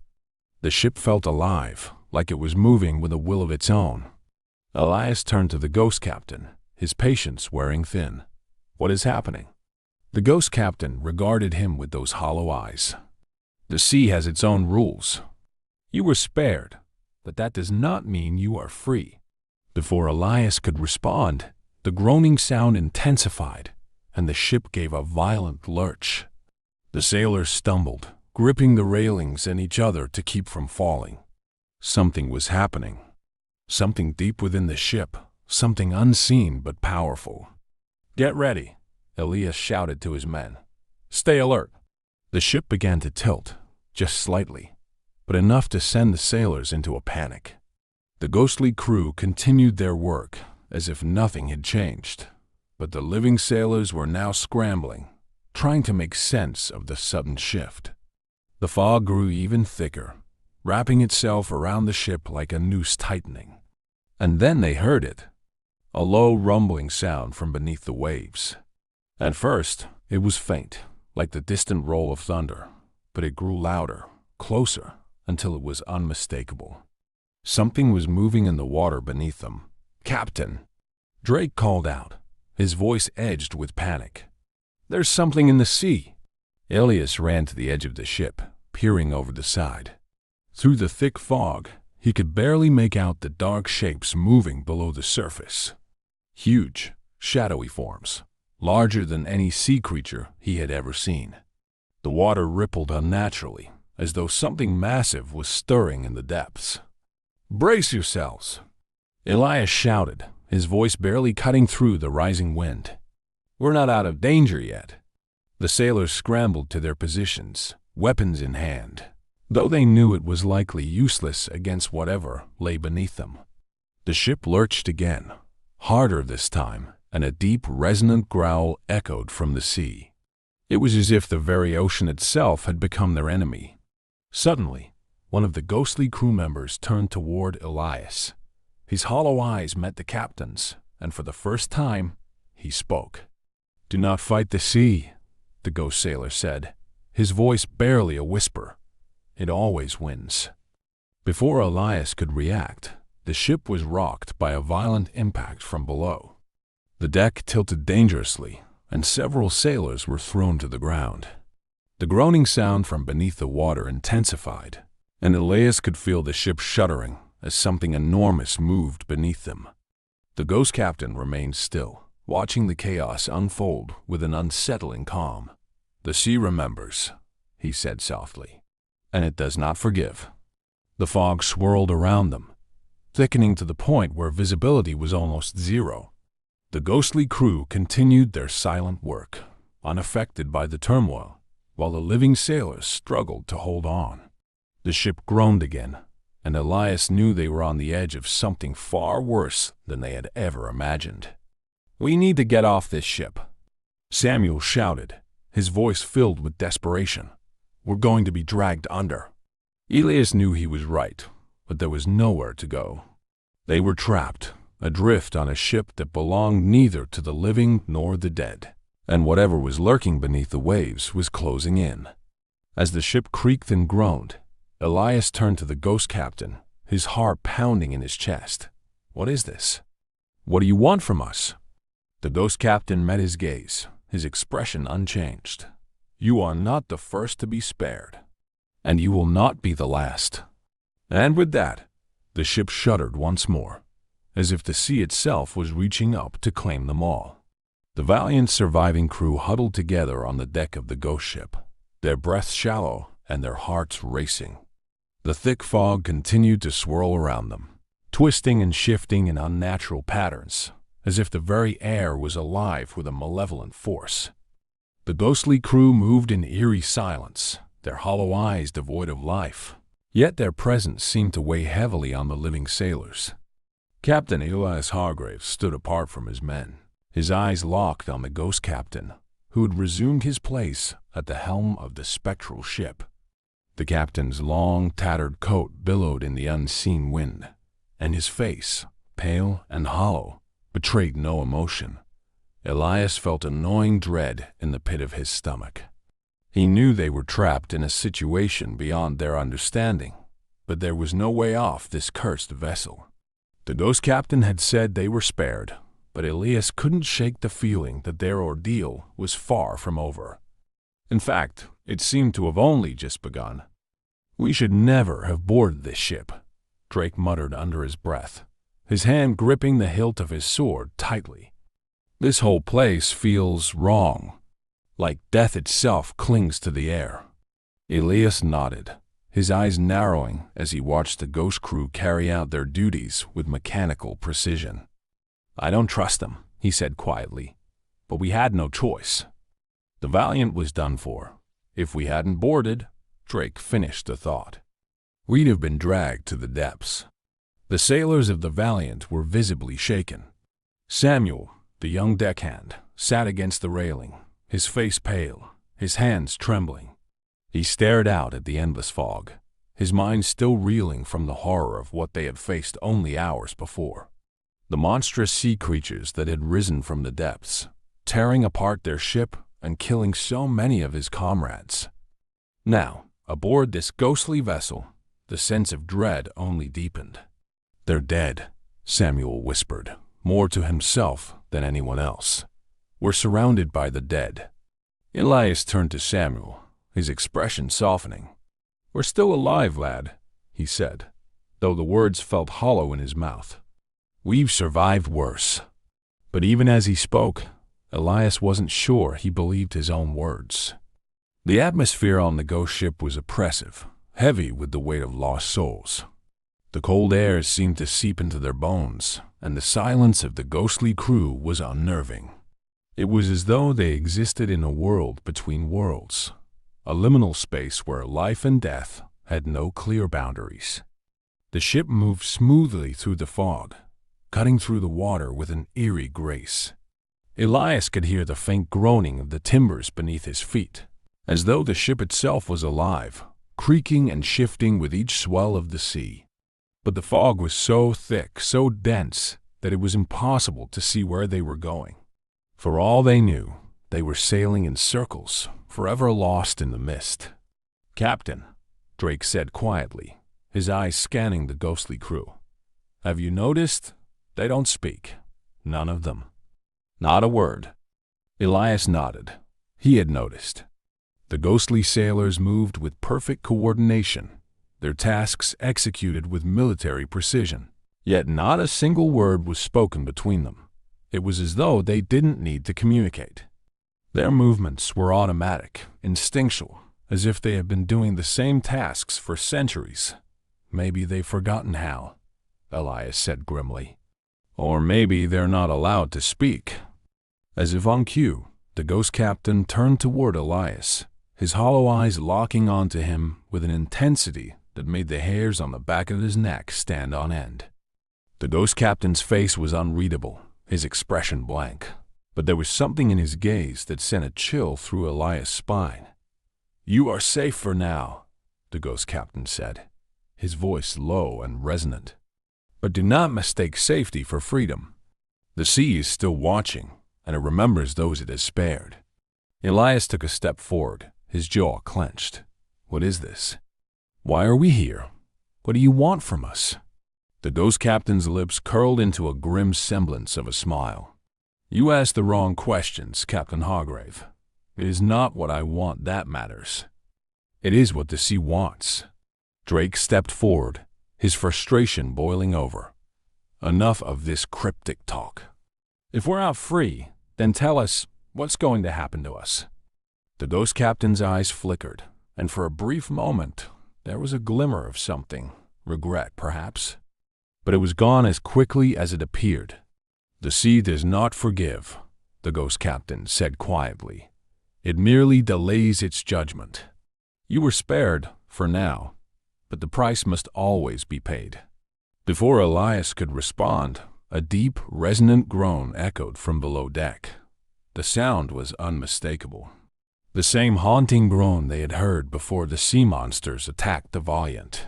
The ship felt alive, like it was moving with a will of its own. Elias turned to the ghost captain, his patience wearing thin. "What is happening?" The ghost captain regarded him with those hollow eyes. "The sea has its own rules. You were spared, but that does not mean you are free." Before Elias could respond, the groaning sound intensified, and the ship gave a violent lurch. The sailors stumbled, gripping the railings and each other to keep from falling. Something was happening. Something deep within the ship, something unseen but powerful. "Get ready," Elias shouted to his men. "Stay alert." The ship began to tilt, just slightly, but enough to send the sailors into a panic. The ghostly crew continued their work as if nothing had changed, but the living sailors were now scrambling, trying to make sense of the sudden shift. The fog grew even thicker, wrapping itself around the ship like a noose tightening. And then they heard it, a low rumbling sound from beneath the waves. At first, it was faint, like the distant roll of thunder, but it grew louder, closer, until it was unmistakable. Something was moving in the water beneath them. "Captain!" Drake called out, his voice edged with panic. "There's something in the sea!" Elias ran to the edge of the ship, peering over the side. Through the thick fog, he could barely make out the dark shapes moving below the surface. Huge, shadowy forms, larger than any sea creature he had ever seen. The water rippled unnaturally, as though something massive was stirring in the depths. "Brace yourselves!" Elias shouted, his voice barely cutting through the rising wind. "We're not out of danger yet." The sailors scrambled to their positions, weapons in hand, though they knew it was likely useless against whatever lay beneath them. The ship lurched again, harder this time, and a deep, resonant growl echoed from the sea. It was as if the very ocean itself had become their enemy. Suddenly, one of the ghostly crew members turned toward Elias. His hollow eyes met the captain's, and for the first time, he spoke. "Do not fight the sea," the ghost sailor said, his voice barely a whisper. "It always wins." Before Elias could react, the ship was rocked by a violent impact from below. The deck tilted dangerously, and several sailors were thrown to the ground. The groaning sound from beneath the water intensified, and Elias could feel the ship shuddering as something enormous moved beneath them. The ghost captain remained still, watching the chaos unfold with an unsettling calm. "The sea remembers," he said softly, "and it does not forgive." The fog swirled around them, thickening to the point where visibility was almost zero. The ghostly crew continued their silent work, unaffected by the turmoil, while the living sailors struggled to hold on. The ship groaned again, and Elias knew they were on the edge of something far worse than they had ever imagined. "We need to get off this ship," Samuel shouted, his voice filled with desperation. "We're going to be dragged under." Elias knew he was right, but there was nowhere to go. They were trapped, adrift on a ship that belonged neither to the living nor the dead, and whatever was lurking beneath the waves was closing in. As the ship creaked and groaned, Elias turned to the ghost captain, his heart pounding in his chest. "What is this? What do you want from us?" The ghost captain met his gaze, his expression unchanged. "You are not the first to be spared, and you will not be the last." And with that, the ship shuddered once more, as if the sea itself was reaching up to claim them all. The Valiant's surviving crew huddled together on the deck of the ghost ship, their breaths shallow and their hearts racing. The thick fog continued to swirl around them, twisting and shifting in unnatural patterns, as if the very air was alive with a malevolent force. The ghostly crew moved in eerie silence, their hollow eyes devoid of life, yet their presence seemed to weigh heavily on the living sailors. Captain Elias Hargraves stood apart from his men, his eyes locked on the ghost captain, who had resumed his place at the helm of the spectral ship. The captain's long, tattered coat billowed in the unseen wind, and his face, pale and hollow, betrayed no emotion. Elias felt a gnawing dread in the pit of his stomach. He knew they were trapped in a situation beyond their understanding, but there was no way off this cursed vessel. The ghost captain had said they were spared, but Elias couldn't shake the feeling that their ordeal was far from over. In fact, it seemed to have only just begun. "We should never have boarded this ship," Drake muttered under his breath, his hand gripping the hilt of his sword tightly. "This whole place feels wrong, like death itself clings to the air." Elias nodded, his eyes narrowing as he watched the ghost crew carry out their duties with mechanical precision. "I don't trust them," he said quietly, "but we had no choice. The Valiant was done for. If we hadn't boarded," Drake finished the thought, "we'd have been dragged to the depths." The sailors of the Valiant were visibly shaken. Samuel, the young deckhand, sat against the railing, his face pale, his hands trembling. He stared out at the endless fog, his mind still reeling from the horror of what they had faced only hours before. The monstrous sea creatures that had risen from the depths, tearing apart their ship and killing so many of his comrades. Now, aboard this ghostly vessel, the sense of dread only deepened. "They're dead," Samuel whispered, more to himself than anyone else. "We're surrounded by the dead." Elias turned to Samuel, his expression softening. "We're still alive, lad," he said, though the words felt hollow in his mouth. "We've survived worse." But even as he spoke, Elias wasn't sure he believed his own words. The atmosphere on the ghost ship was oppressive, heavy with the weight of lost souls. The cold air seemed to seep into their bones, and the silence of the ghostly crew was unnerving. It was as though they existed in a world between worlds, a liminal space where life and death had no clear boundaries. The ship moved smoothly through the fog, cutting through the water with an eerie grace. Elias could hear the faint groaning of the timbers beneath his feet, as though the ship itself was alive, creaking and shifting with each swell of the sea. But the fog was so thick, so dense, that it was impossible to see where they were going. For all they knew, they were sailing in circles, forever lost in the mist. "Captain," Drake said quietly, his eyes scanning the ghostly crew, "have you noticed? They don't speak. None of them. Not a word." Elias nodded. He had noticed. The ghostly sailors moved with perfect coordination, their tasks executed with military precision. Yet not a single word was spoken between them. It was as though they didn't need to communicate. Their movements were automatic, instinctual, as if they had been doing the same tasks for centuries. "Maybe they've forgotten how," Elias said grimly. "Or maybe they're not allowed to speak." As if on cue, the ghost captain turned toward Elias, his hollow eyes locking onto him with an intensity that made the hairs on the back of his neck stand on end. The ghost captain's face was unreadable, his expression blank, but there was something in his gaze that sent a chill through Elias' spine. "You are safe for now," the ghost captain said, his voice low and resonant. "But do not mistake safety for freedom. The sea is still watching, and it remembers those it has spared." Elias took a step forward, his jaw clenched. "What is this? Why are we here? What do you want from us?" The ghost captain's lips curled into a grim semblance of a smile. "You asked the wrong questions, Captain Hargrave. It is not what I want that matters. It is what the sea wants." Drake stepped forward, his frustration boiling over. "Enough of this cryptic talk. If we're out free, then tell us what's going to happen to us." The ghost captain's eyes flickered, and for a brief moment there was a glimmer of something, regret perhaps. But it was gone as quickly as it appeared. "The sea does not forgive," the ghost captain said quietly. "It merely delays its judgment. You were spared, for now, but the price must always be paid." Before Elias could respond, a deep, resonant groan echoed from below deck. The sound was unmistakable. The same haunting groan they had heard before the sea monsters attacked the Valiant.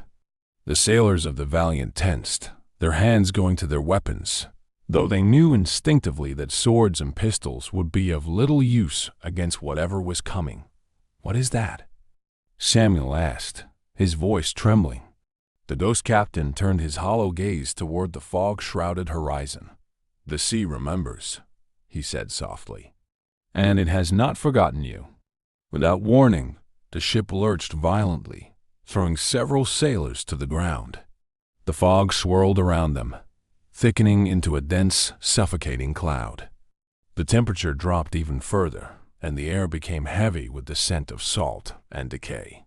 The sailors of the Valiant tensed, their hands going to their weapons, though they knew instinctively that swords and pistols would be of little use against whatever was coming. "What is that?" Samuel asked, his voice trembling. The ghost captain turned his hollow gaze toward the fog-shrouded horizon. "The sea remembers," he said softly, "and it has not forgotten you." Without warning, the ship lurched violently, throwing several sailors to the ground. The fog swirled around them, thickening into a dense, suffocating cloud. The temperature dropped even further, and the air became heavy with the scent of salt and decay.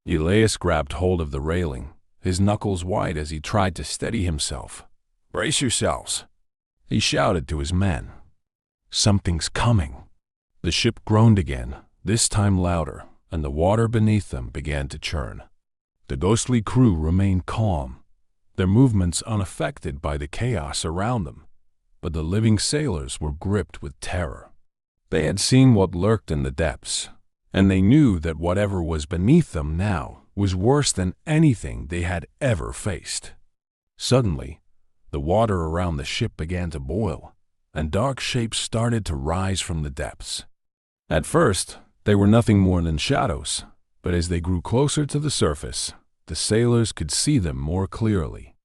Elias grabbed hold of the railing, his knuckles white as he tried to steady himself. "Brace yourselves," he shouted to his men. "Something's coming." The ship groaned again, this time louder, and the water beneath them began to churn. The ghostly crew remained calm, their movements unaffected by the chaos around them, but the living sailors were gripped with terror. They had seen what lurked in the depths, and they knew that whatever was beneath them now was worse than anything they had ever faced. Suddenly, the water around the ship began to boil, and dark shapes started to rise from the depths. At first, they were nothing more than shadows, but as they grew closer to the surface, the sailors could see them more clearly.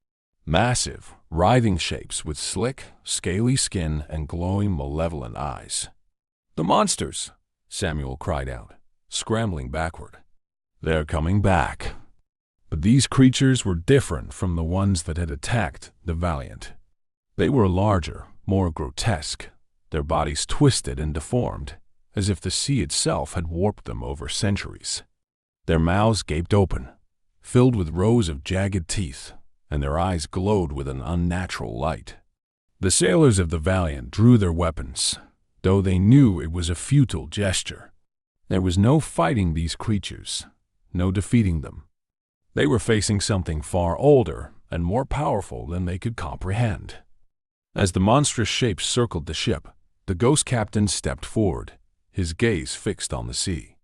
Massive, writhing shapes with slick, scaly skin and glowing, malevolent eyes. "The monsters!" Samuel cried out, scrambling backward. "They're coming back." But these creatures were different from the ones that had attacked the Valiant. They were larger, more grotesque, their bodies twisted and deformed, as if the sea itself had warped them over centuries. Their mouths gaped open, filled with rows of jagged teeth, and their eyes glowed with an unnatural light. The sailors of the Valiant drew their weapons, though they knew it was a futile gesture. There was no fighting these creatures, no defeating them. They were facing something far older and more powerful than they could comprehend. As the monstrous shapes circled the ship, the ghost captain stepped forward, his gaze fixed on the sea.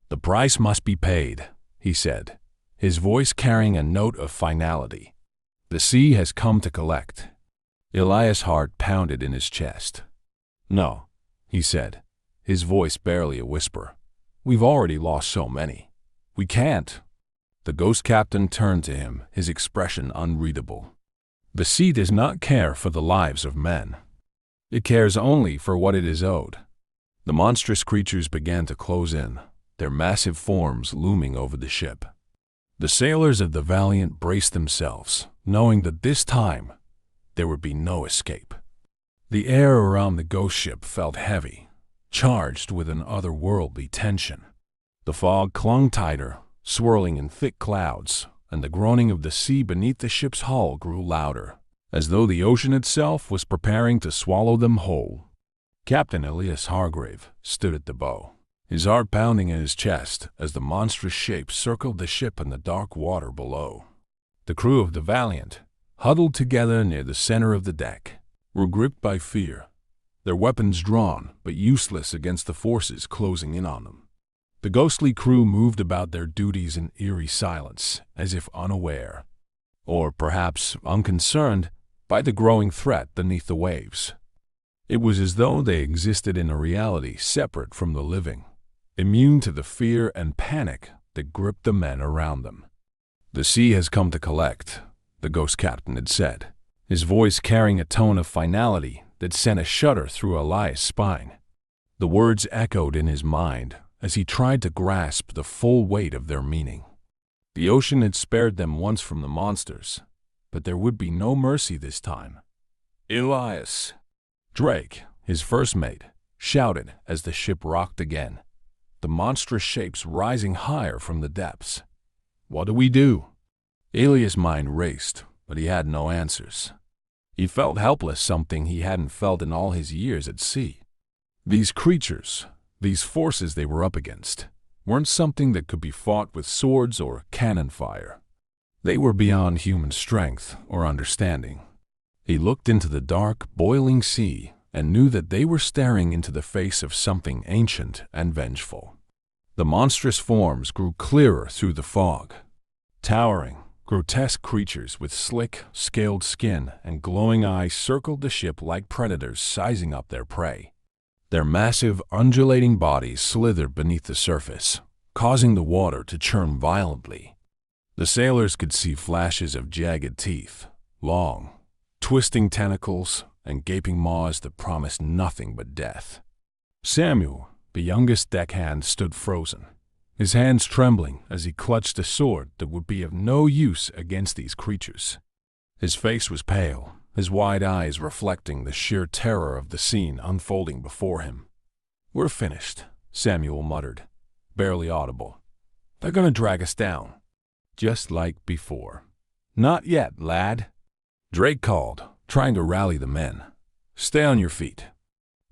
"The price must be paid," he said, his voice carrying a note of finality. "The sea has come to collect." Elias' heart pounded in his chest. "No," he said, his voice barely a whisper. "We've already lost so many. We can't." The ghost captain turned to him, his expression unreadable. "The sea does not care for the lives of men. It cares only for what it is owed." The monstrous creatures began to close in, their massive forms looming over the ship. The sailors of the Valiant braced themselves, knowing that this time there would be no escape. The air around the ghost ship felt heavy, charged with an otherworldly tension. The fog clung tighter, swirling in thick clouds, and the groaning of the sea beneath the ship's hull grew louder, as though the ocean itself was preparing to swallow them whole. Captain Elias Hargrave stood at the bow, his heart pounding in his chest as the monstrous shape circled the ship in the dark water below. The crew of the Valiant, huddled together near the center of the deck, were gripped by fear, their weapons drawn but useless against the forces closing in on them. The ghostly crew moved about their duties in eerie silence, as if unaware, or perhaps unconcerned, by the growing threat beneath the waves. It was as though they existed in a reality separate from the living, immune to the fear and panic that gripped the men around them. "The sea has come to collect," the ghost captain had said, his voice carrying a tone of finality that sent a shudder through Elias' spine. The words echoed in his mind as he tried to grasp the full weight of their meaning. The ocean had spared them once from the monsters, but there would be no mercy this time. "Elias!" Drake, his first mate, shouted as the ship rocked again, the monstrous shapes rising higher from the depths. "What do we do?" Elias' mind raced, but he had no answers. He felt helpless, something he hadn't felt in all his years at sea. These creatures, these forces they were up against, weren't something that could be fought with swords or cannon fire. They were beyond human strength or understanding. He looked into the dark, boiling sea and knew that they were staring into the face of something ancient and vengeful. The monstrous forms grew clearer through the fog. Towering, grotesque creatures with slick, scaled skin and glowing eyes circled the ship like predators sizing up their prey. Their massive, undulating bodies slithered beneath the surface, causing the water to churn violently. The sailors could see flashes of jagged teeth, long, twisting tentacles, and gaping maws that promised nothing but death. Samuel, the youngest deckhand, stood frozen, his hands trembling as he clutched a sword that would be of no use against these creatures. His face was pale, his wide eyes reflecting the sheer terror of the scene unfolding before him. "We're finished," Samuel muttered, barely audible. "They're gonna drag us down, just like before." "Not yet, lad," Drake called, trying to rally the men. "Stay on your feet.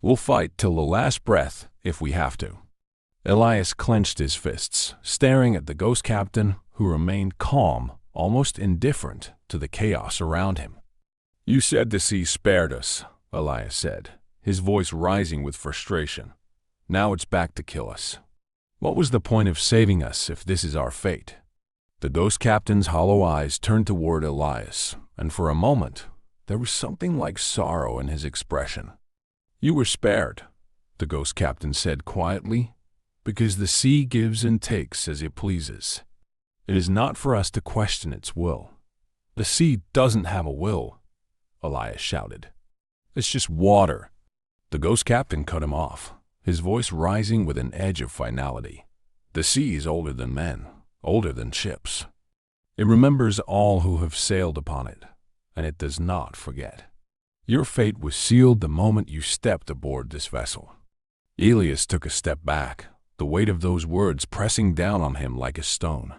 We'll fight till the last breath if we have to." Elias clenched his fists, staring at the ghost captain, who remained calm, almost indifferent to the chaos around him. "You said the sea spared us," Elias said, his voice rising with frustration. "Now it's back to kill us. What was the point of saving us if this is our fate?" The ghost captain's hollow eyes turned toward Elias, and for a moment, there was something like sorrow in his expression. "You were spared," the ghost captain said quietly, "because the sea gives and takes as it pleases. It is not for us to question its will." "The sea doesn't have a will," Elias shouted. "It's just water." The ghost captain cut him off, his voice rising with an edge of finality. "The sea is older than men, older than ships. It remembers all who have sailed upon it, and it does not forget. Your fate was sealed the moment you stepped aboard this vessel." Elias took a step back, the weight of those words pressing down on him like a stone.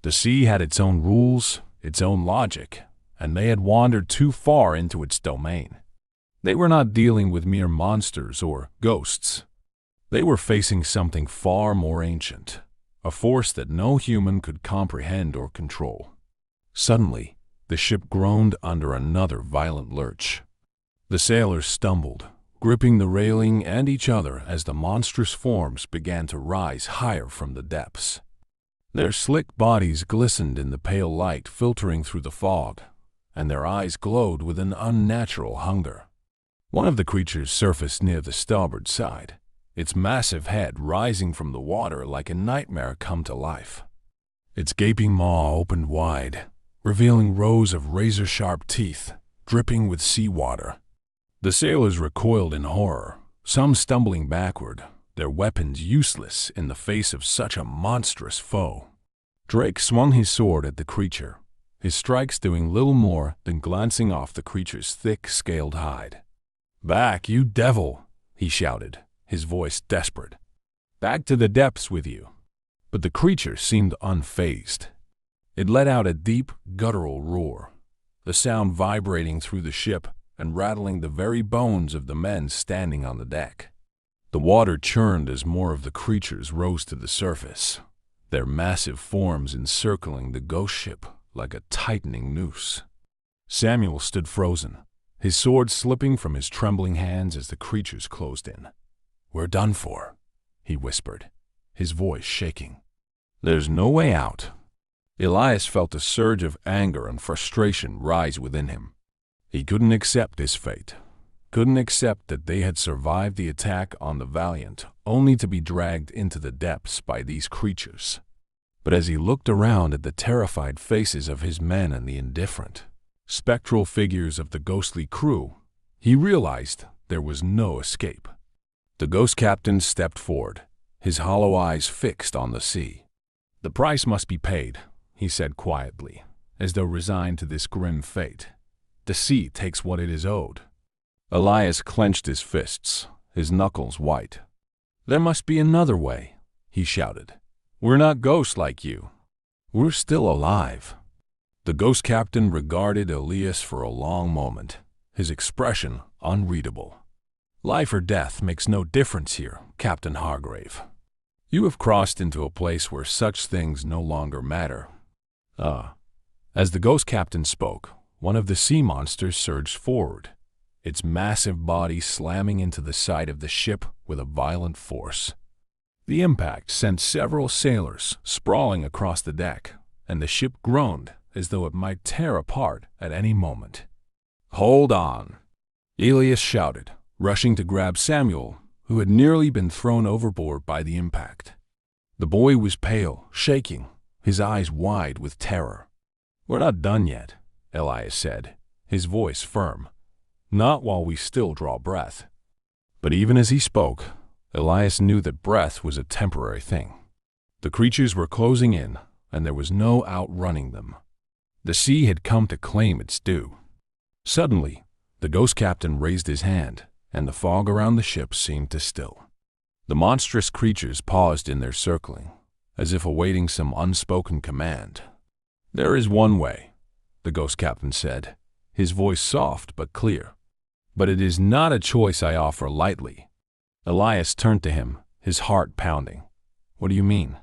The sea had its own rules, its own logic, and they had wandered too far into its domain. They were not dealing with mere monsters or ghosts. They were facing something far more ancient, a force that no human could comprehend or control. Suddenly, the ship groaned under another violent lurch. The sailors stumbled, gripping the railing and each other as the monstrous forms began to rise higher from the depths. Their slick bodies glistened in the pale light filtering through the fog, and their eyes glowed with an unnatural hunger. One of the creatures surfaced near the starboard side, its massive head rising from the water like a nightmare come to life. Its gaping maw opened wide, revealing rows of razor-sharp teeth, dripping with seawater. The sailors recoiled in horror, some stumbling backward, their weapons useless in the face of such a monstrous foe. Drake swung his sword at the creature, his strikes doing little more than glancing off the creature's thick, scaled hide. "Back, you devil!" he shouted, his voice desperate. "Back to the depths with you!" But the creature seemed unfazed. It let out a deep, guttural roar, the sound vibrating through the ship and rattling the very bones of the men standing on the deck. The water churned as more of the creatures rose to the surface, their massive forms encircling the ghost ship like a tightening noose. Samuel stood frozen, his sword slipping from his trembling hands as the creatures closed in. "We're done for," he whispered, his voice shaking. "There's no way out." Elias felt a surge of anger and frustration rise within him. He couldn't accept this fate, couldn't accept that they had survived the attack on the Valiant only to be dragged into the depths by these creatures. But as he looked around at the terrified faces of his men and the indifferent, spectral figures of the ghostly crew, he realized there was no escape. The ghost captain stepped forward, his hollow eyes fixed on the sea. "The price must be paid," he said quietly, as though resigned to this grim fate. "The sea takes what it is owed." Elias clenched his fists, his knuckles white. "There must be another way," he shouted. "We're not ghosts like you. We're still alive." The ghost captain regarded Elias for a long moment, his expression unreadable. "Life or death makes no difference here, Captain Hargrave. You have crossed into a place where such things no longer matter." As the ghost captain spoke, one of the sea monsters surged forward, its massive body slamming into the side of the ship with a violent force. The impact sent several sailors sprawling across the deck, and the ship groaned as though it might tear apart at any moment. "Hold on!" Elias shouted, rushing to grab Samuel, who had nearly been thrown overboard by the impact. The boy was pale, shaking, his eyes wide with terror. "We're not done yet," Elias said, his voice firm. "Not while we still draw breath." But even as he spoke, Elias knew that breath was a temporary thing. The creatures were closing in, and there was no outrunning them. The sea had come to claim its due. Suddenly, the ghost captain raised his hand, and the fog around the ship seemed to still. The monstrous creatures paused in their circling, as if awaiting some unspoken command. "There is one way," the ghost captain said, his voice soft but clear. "But it is not a choice I offer lightly." Elias turned to him, his heart pounding. "What do you mean?"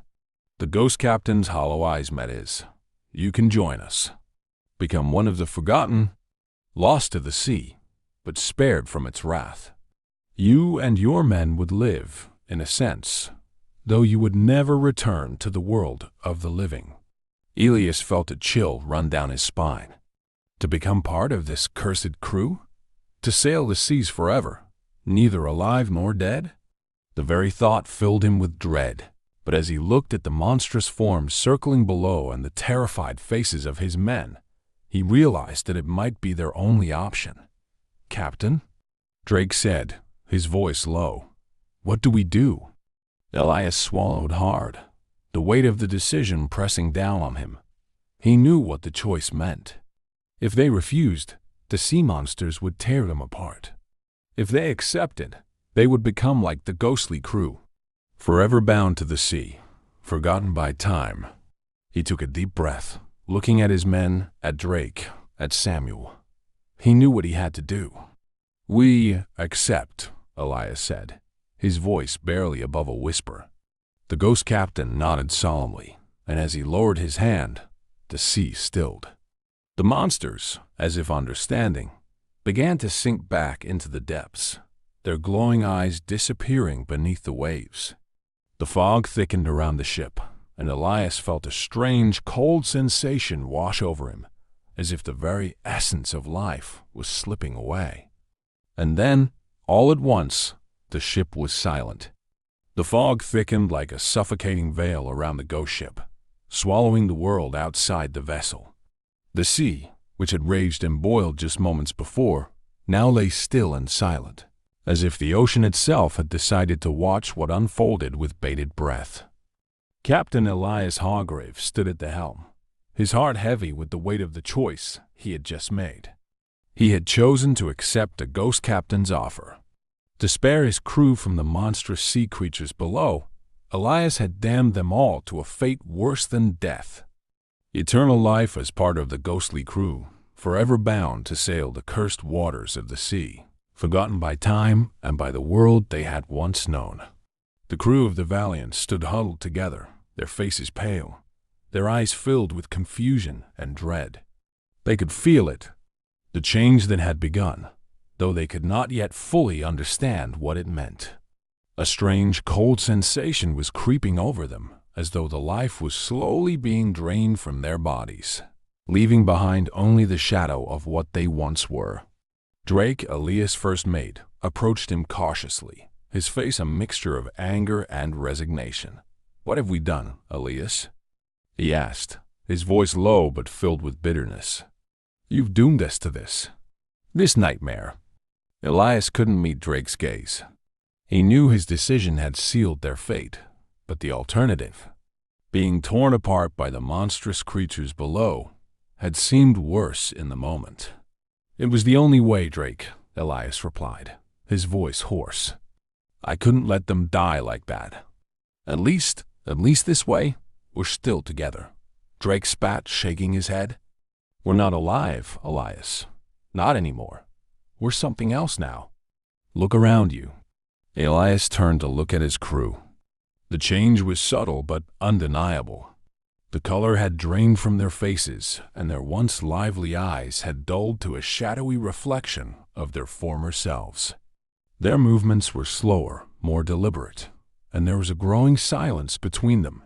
The ghost captain's hollow eyes met his. "You can join us. Become one of the forgotten, lost to the sea, but spared from its wrath. You and your men would live, in a sense, though you would never return to the world of the living." Elias felt a chill run down his spine. To become part of this cursed crew? To sail the seas forever, neither alive nor dead? The very thought filled him with dread. But as he looked at the monstrous forms circling below and the terrified faces of his men, he realized that it might be their only option. "Captain?" Drake said, his voice low. "What do we do?" Elias swallowed hard, the weight of the decision pressing down on him. He knew what the choice meant. If they refused, the sea monsters would tear them apart. If they accepted, they would become like the ghostly crew, forever bound to the sea, forgotten by time. He took a deep breath, looking at his men, at Drake, at Samuel. He knew what he had to do. "We accept," Elias said, his voice barely above a whisper. The ghost captain nodded solemnly, and as he lowered his hand, the sea stilled. The monsters, as if understanding, began to sink back into the depths, their glowing eyes disappearing beneath the waves. The fog thickened around the ship, and Elias felt a strange, cold sensation wash over him, as if the very essence of life was slipping away. And then, all at once, the ship was silent. The fog thickened like a suffocating veil around the ghost ship, swallowing the world outside the vessel. The sea, which had raged and boiled just moments before, now lay still and silent, as if the ocean itself had decided to watch what unfolded with bated breath. Captain Elias Hargrave stood at the helm, his heart heavy with the weight of the choice he had just made. He had chosen to accept the ghost captain's offer. To spare his crew from the monstrous sea creatures below, Elias had damned them all to a fate worse than death. Eternal life as part of the ghostly crew, forever bound to sail the cursed waters of the sea, forgotten by time and by the world they had once known. The crew of the Valiant stood huddled together, their faces pale, their eyes filled with confusion and dread. They could feel it, the change that had begun, though they could not yet fully understand what it meant. A strange, cold sensation was creeping over them, as though the life was slowly being drained from their bodies, leaving behind only the shadow of what they once were. Drake, Elias' first mate, approached him cautiously, his face a mixture of anger and resignation. "What have we done, Elias?" he asked, his voice low but filled with bitterness. You've doomed us to this nightmare. Elias couldn't meet Drake's gaze. He knew his decision had sealed their fate, but the alternative, being torn apart by the monstrous creatures below, had seemed worse in the moment. It was the only way, Drake, Elias replied, his voice hoarse. I couldn't let them die like that. At least this way, we're still together. Drake spat, shaking his head. We're not alive, Elias. Not anymore. We're something else now. Look around you. Elias turned to look at his crew. The change was subtle but undeniable. The color had drained from their faces, and their once lively eyes had dulled to a shadowy reflection of their former selves. Their movements were slower, more deliberate, and there was a growing silence between them,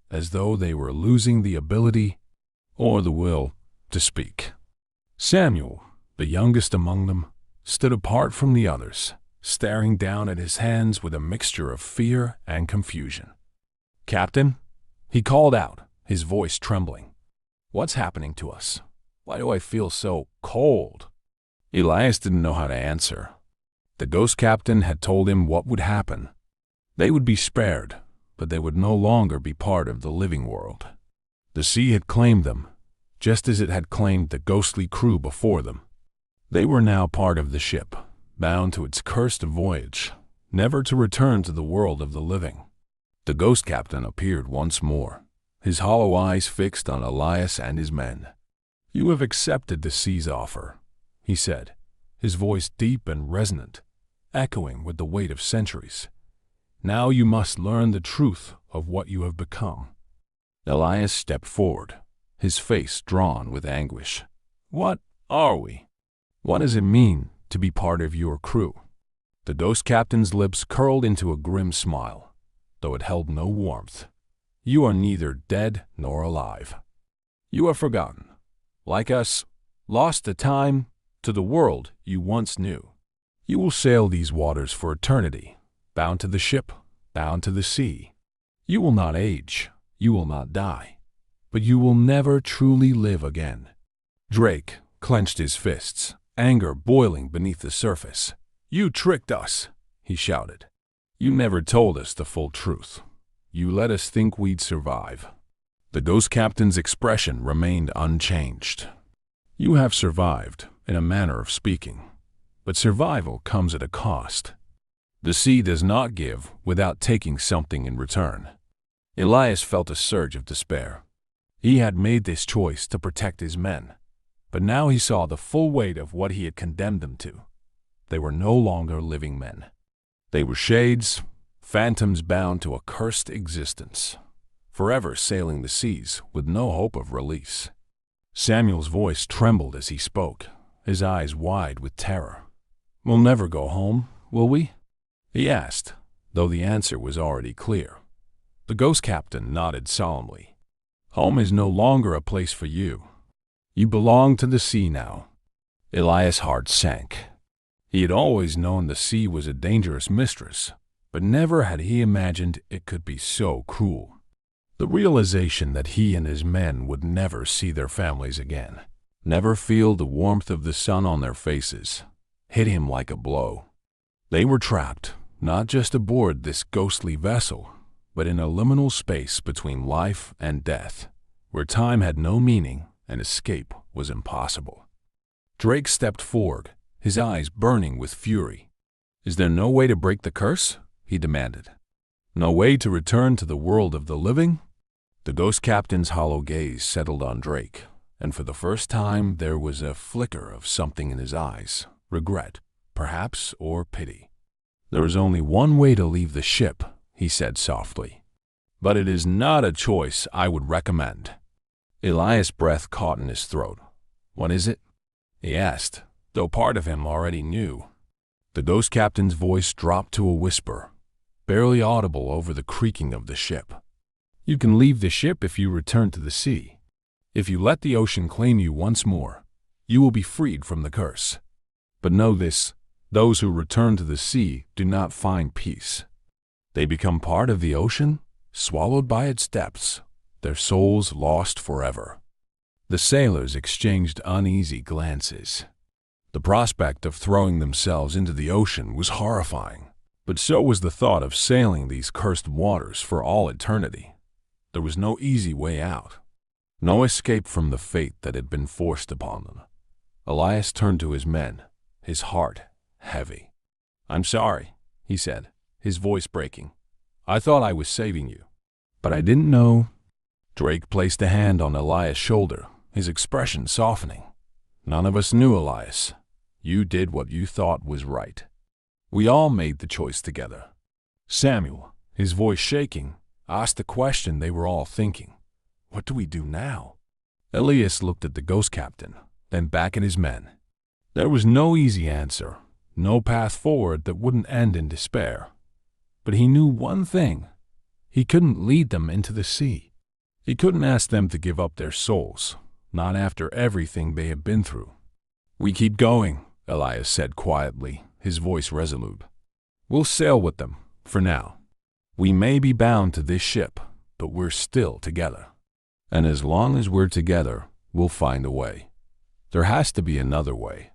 as though they were losing the ability or the will to speak. Samuel, the youngest among them, stood apart from the others, staring down at his hands with a mixture of fear and confusion. Captain, he called out, his voice trembling. What's happening to us? Why do I feel so cold? Elias didn't know how to answer. The ghost captain had told him what would happen. They would be spared, but they would no longer be part of the living world. The sea had claimed them, just as it had claimed the ghostly crew before them. They were now part of the ship, bound to its cursed voyage, never to return to the world of the living. The ghost captain appeared once more, his hollow eyes fixed on Elias and his men. You have accepted the sea's offer, he said, his voice deep and resonant, echoing with the weight of centuries. Now you must learn the truth of what you have become. Elias stepped forward, his face drawn with anguish. What are we? What does it mean to be part of your crew? The ghost captain's lips curled into a grim smile, though it held no warmth. You are neither dead nor alive. You are forgotten, like us, lost to time, to the world you once knew. You will sail these waters for eternity, bound to the ship, bound to the sea. You will not age, you will not die, but you will never truly live again. Drake clenched his fists, anger boiling beneath the surface. You tricked us, he shouted. You never told us the full truth. You let us think we'd survive. The ghost captain's expression remained unchanged. You have survived, in a manner of speaking, but survival comes at a cost. The sea does not give without taking something in return. Elias felt a surge of despair. He had made this choice to protect his men, but now he saw the full weight of what he had condemned them to. They were no longer living men. They were shades, phantoms bound to a cursed existence, forever sailing the seas with no hope of release. Samuel's voice trembled as he spoke, his eyes wide with terror. We'll never go home, will we? He asked, though the answer was already clear. The ghost captain nodded solemnly. Home is no longer a place for you. You belong to the sea now. Elias' heart sank. He had always known the sea was a dangerous mistress, but never had he imagined it could be so cruel. The realization that he and his men would never see their families again, never feel the warmth of the sun on their faces, hit him like a blow. They were trapped, not just aboard this ghostly vessel, but in a liminal space between life and death, where time had no meaning and escape was impossible. Drake stepped forward, his eyes burning with fury. Is there no way to break the curse? He demanded. No way to return to the world of the living? The ghost captain's hollow gaze settled on Drake, and for the first time there was a flicker of something in his eyes, regret, perhaps, or pity. There is only one way to leave the ship, he said softly. But it is not a choice I would recommend. Elias' breath caught in his throat. What is it? He asked, though part of him already knew. The ghost captain's voice dropped to a whisper, barely audible over the creaking of the ship. You can leave the ship if you return to the sea. If you let the ocean claim you once more, you will be freed from the curse. But know this, those who return to the sea do not find peace. They become part of the ocean, swallowed by its depths, their souls lost forever. The sailors exchanged uneasy glances. The prospect of throwing themselves into the ocean was horrifying, but so was the thought of sailing these cursed waters for all eternity. There was no easy way out, no escape from the fate that had been forced upon them. Elias turned to his men, his heart heavy. "I'm sorry," he said, his voice breaking. "I thought I was saving you, but I didn't know." Drake placed a hand on Elias' shoulder, his expression softening. "None of us knew, Elias. You did what you thought was right. We all made the choice together." Samuel, his voice shaking, asked the question they were all thinking. "What do we do now?" Elias looked at the ghost captain, then back at his men. There was no easy answer, no path forward that wouldn't end in despair. But he knew one thing. He couldn't lead them into the sea. He couldn't ask them to give up their souls, not after everything they had been through. "We keep going," Elias said quietly, his voice resolute. "We'll sail with them, for now. We may be bound to this ship, but we're still together. And as long as we're together, we'll find a way. There has to be another way."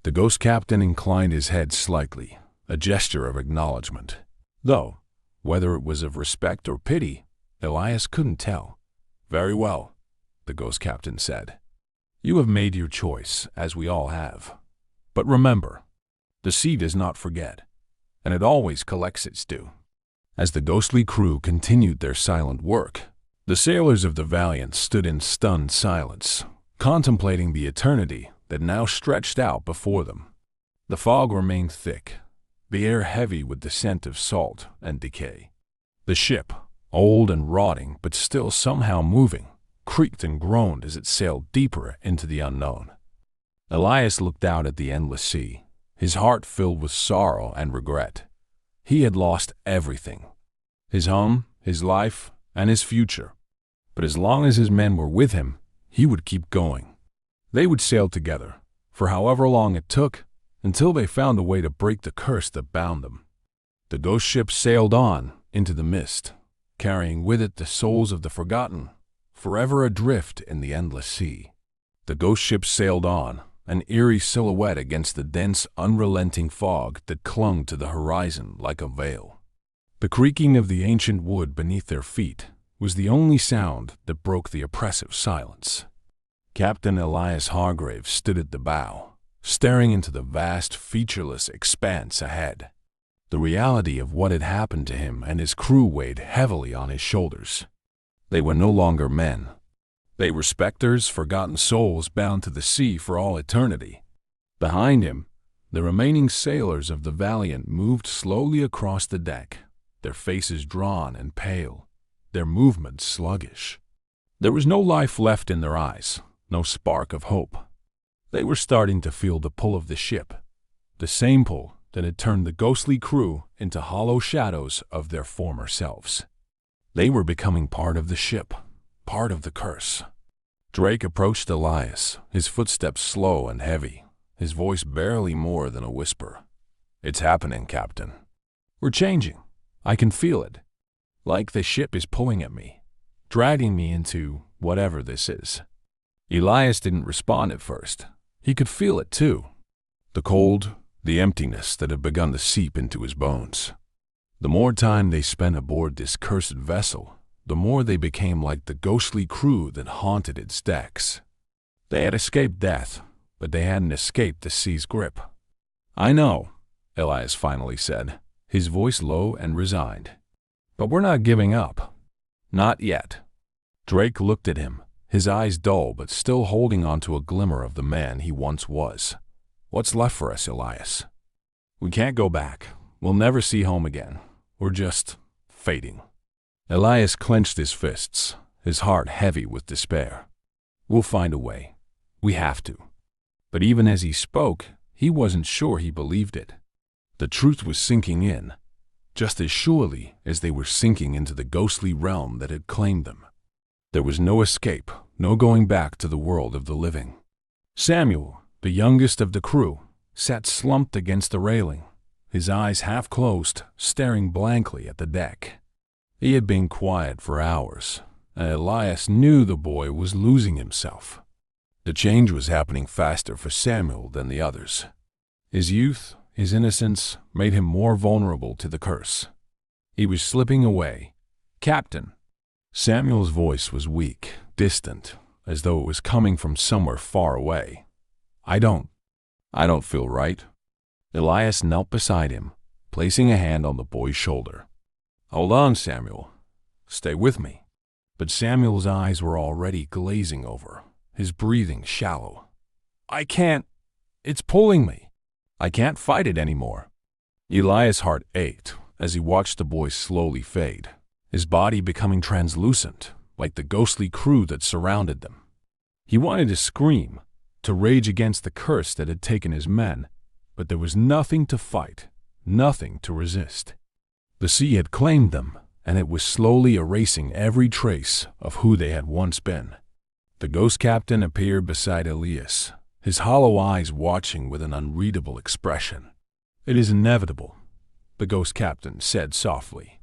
The ghost captain inclined his head slightly, a gesture of acknowledgement. Though, whether it was of respect or pity, Elias couldn't tell. "Very well," the ghost captain said. "You have made your choice, as we all have. But remember, the sea does not forget, and it always collects its due." As the ghostly crew continued their silent work, the sailors of the Valiant stood in stunned silence, contemplating the eternity that now stretched out before them. The fog remained thick, the air heavy with the scent of salt and decay. The ship, old and rotting but still somehow moving, creaked and groaned as it sailed deeper into the unknown. Elias looked out at the endless sea, his heart filled with sorrow and regret. He had lost everything: his home, his life, and his future. But as long as his men were with him, he would keep going. They would sail together, for however long it took, until they found a way to break the curse that bound them. The ghost ship sailed on into the mist, carrying with it the souls of the forgotten, forever adrift in the endless sea. The ghost ship sailed on, an eerie silhouette against the dense, unrelenting fog that clung to the horizon like a veil. The creaking of the ancient wood beneath their feet was the only sound that broke the oppressive silence. Captain Elias Hargrave stood at the bow, staring into the vast, featureless expanse ahead. The reality of what had happened to him and his crew weighed heavily on his shoulders. They were no longer men. They were specters, forgotten souls bound to the sea for all eternity. Behind him, the remaining sailors of the Valiant moved slowly across the deck, their faces drawn and pale, their movements sluggish. There was no life left in their eyes, no spark of hope. They were starting to feel the pull of the ship, the same pull that had turned the ghostly crew into hollow shadows of their former selves. They were becoming part of the ship, part of the curse. Drake approached Elias, his footsteps slow and heavy, his voice barely more than a whisper. "It's happening, Captain. We're changing. I can feel it. Like the ship is pulling at me, dragging me into whatever this is." Elias didn't respond at first. He could feel it too. The cold, the emptiness that had begun to seep into his bones. The more time they spent aboard this cursed vessel, the more they became like the ghostly crew that haunted its decks. They had escaped death, but they hadn't escaped the sea's grip. "I know," Elias finally said, his voice low and resigned. "But we're not giving up. Not yet." Drake looked at him, his eyes dull but still holding on to a glimmer of the man he once was. "What's left for us, Elias? We can't go back. We'll never see home again. We're just fading." Elias clenched his fists, his heart heavy with despair. "We'll find a way. We have to." But even as he spoke, he wasn't sure he believed it. The truth was sinking in, just as surely as they were sinking into the ghostly realm that had claimed them. There was no escape, no going back to the world of the living. Samuel, the youngest of the crew, sat slumped against the railing, his eyes half closed, staring blankly at the deck. He had been quiet for hours, and Elias knew the boy was losing himself. The change was happening faster for Samuel than the others. His youth, his innocence, made him more vulnerable to the curse. He was slipping away. "Captain." Samuel's voice was weak, distant, as though it was coming from somewhere far away. I don't feel right." Elias knelt beside him, placing a hand on the boy's shoulder. "Hold on, Samuel. Stay with me." But Samuel's eyes were already glazing over, his breathing shallow. "I can't. It's pulling me. I can't fight it anymore." Elias' heart ached as he watched the boy slowly fade, his body becoming translucent, like the ghostly crew that surrounded them. He wanted to scream, to rage against the curse that had taken his men, but there was nothing to fight, nothing to resist. The sea had claimed them, and it was slowly erasing every trace of who they had once been. The ghost captain appeared beside Elias, his hollow eyes watching with an unreadable expression. "It is inevitable," the ghost captain said softly.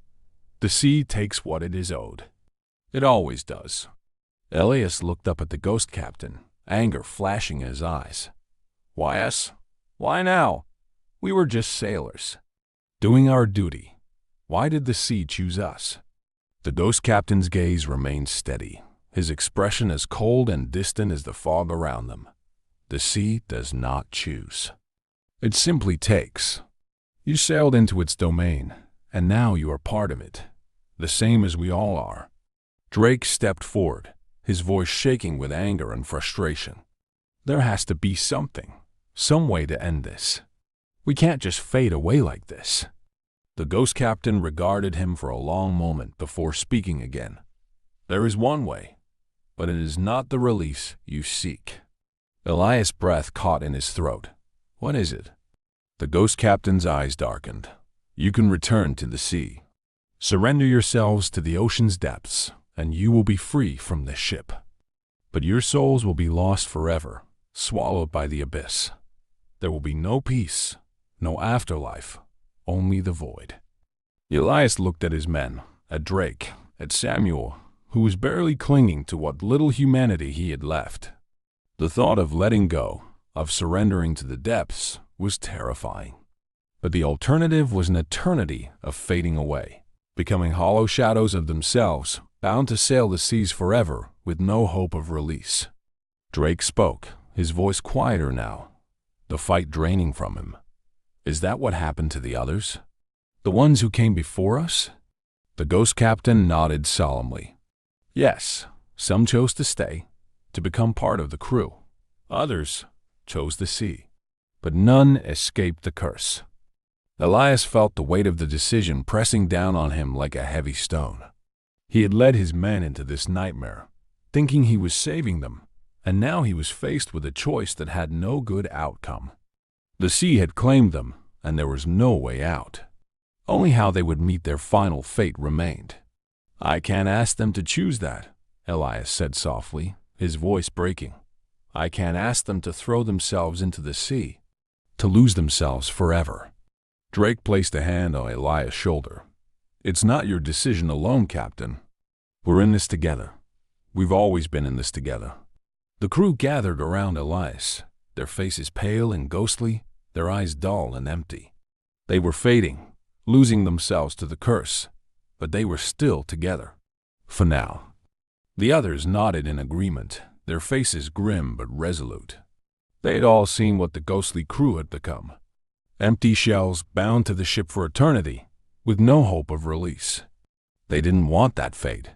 "The sea takes what it is owed. It always does." Elias looked up at the ghost captain, anger flashing in his eyes. "Why us? Why now? We were just sailors, doing our duty. Why did the sea choose us?" The ghost captain's gaze remained steady, his expression as cold and distant as the fog around them. "The sea does not choose. It simply takes. You sailed into its domain, and now you are part of it, the same as we all are." Drake stepped forward, his voice shaking with anger and frustration. "There has to be something, some way to end this. We can't just fade away like this." The ghost captain regarded him for a long moment before speaking again. "There is one way, but it is not the release you seek." Elias' breath caught in his throat. "What is it?" The ghost captain's eyes darkened. "You can return to the sea. Surrender yourselves to the ocean's depths, and you will be free from this ship. But your souls will be lost forever, swallowed by the abyss. There will be no peace, no afterlife, only the void." Elias looked at his men, at Drake, at Samuel, who was barely clinging to what little humanity he had left. The thought of letting go, of surrendering to the depths, was terrifying. But the alternative was an eternity of fading away, becoming hollow shadows of themselves, bound to sail the seas forever with no hope of release. Drake spoke, his voice quieter now, the fight draining from him. "Is that what happened to the others? The ones who came before us?" The ghost captain nodded solemnly. "Yes, some chose to stay, to become part of the crew. Others chose the sea. But none escaped the curse." Elias felt the weight of the decision pressing down on him like a heavy stone. He had led his men into this nightmare, thinking he was saving them, and now he was faced with a choice that had no good outcome. The sea had claimed them, and there was no way out. Only how they would meet their final fate remained. "I can't ask them to choose that," Elias said softly, his voice breaking. "I can't ask them to throw themselves into the sea, to lose themselves forever." Drake placed a hand on Elias' shoulder. "It's not your decision alone, Captain. We're in this together. We've always been in this together." The crew gathered around Elias, their faces pale and ghostly, their eyes dull and empty. They were fading, losing themselves to the curse, but they were still together. For now. The others nodded in agreement, their faces grim but resolute. They had all seen what the ghostly crew had become. Empty shells bound to the ship for eternity, with no hope of release. They didn't want that fate.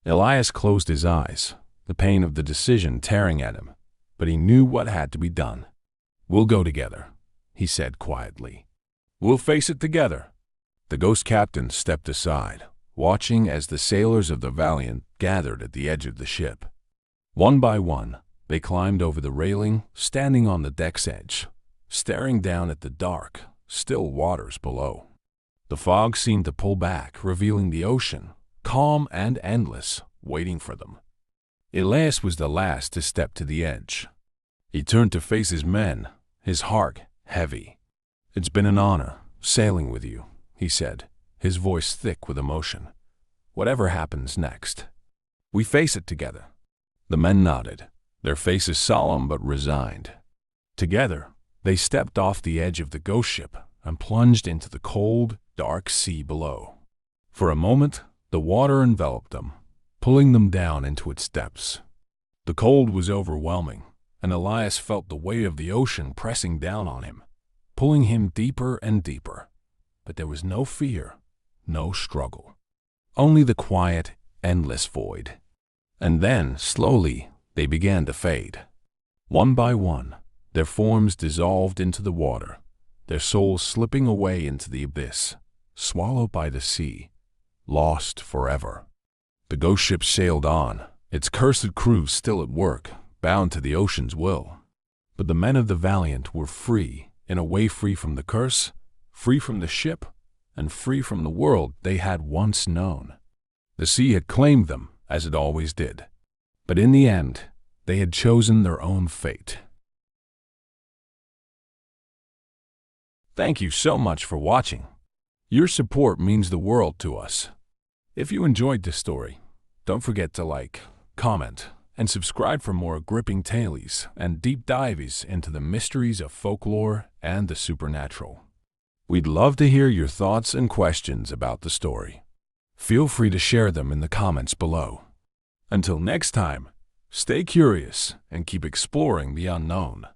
Elias closed his eyes, the pain of the decision tearing at him, but he knew what had to be done. "We'll go together," he said quietly. "We'll face it together." The ghost captain stepped aside, watching as the sailors of the Valiant gathered at the edge of the ship. One by one, they climbed over the railing, standing on the deck's edge, staring down at the dark, still waters below. The fog seemed to pull back, revealing the ocean, calm and endless, waiting for them. Elias was the last to step to the edge. He turned to face his men, his heart heavy. "It's been an honor, sailing with you," he said, his voice thick with emotion. "Whatever happens next, We face it together." The men nodded, their faces solemn but resigned. Together, they stepped off the edge of the ghost ship and plunged into the cold, dark sea below. For a moment, the water enveloped them, pulling them down into its depths. The cold was overwhelming, and Elias felt the weight of the ocean pressing down on him, pulling him deeper and deeper. But there was no fear, no struggle. Only the quiet, endless void. And then, slowly, they began to fade. One by one, their forms dissolved into the water, their souls slipping away into the abyss, swallowed by the sea, lost forever. The ghost ship sailed on, its cursed crew still at work, bound to the ocean's will. But the men of the Valiant were free, in a way free from the curse, free from the ship, and free from the world they had once known. The sea had claimed them, as it always did. But in the end, they had chosen their own fate. Thank you so much for watching. Your support means the world to us. If you enjoyed this story, don't forget to like, comment, and subscribe for more gripping tales and deep dives into the mysteries of folklore and the supernatural. We'd love to hear your thoughts and questions about the story. Feel free to share them in the comments below. Until next time, stay curious and keep exploring the unknown.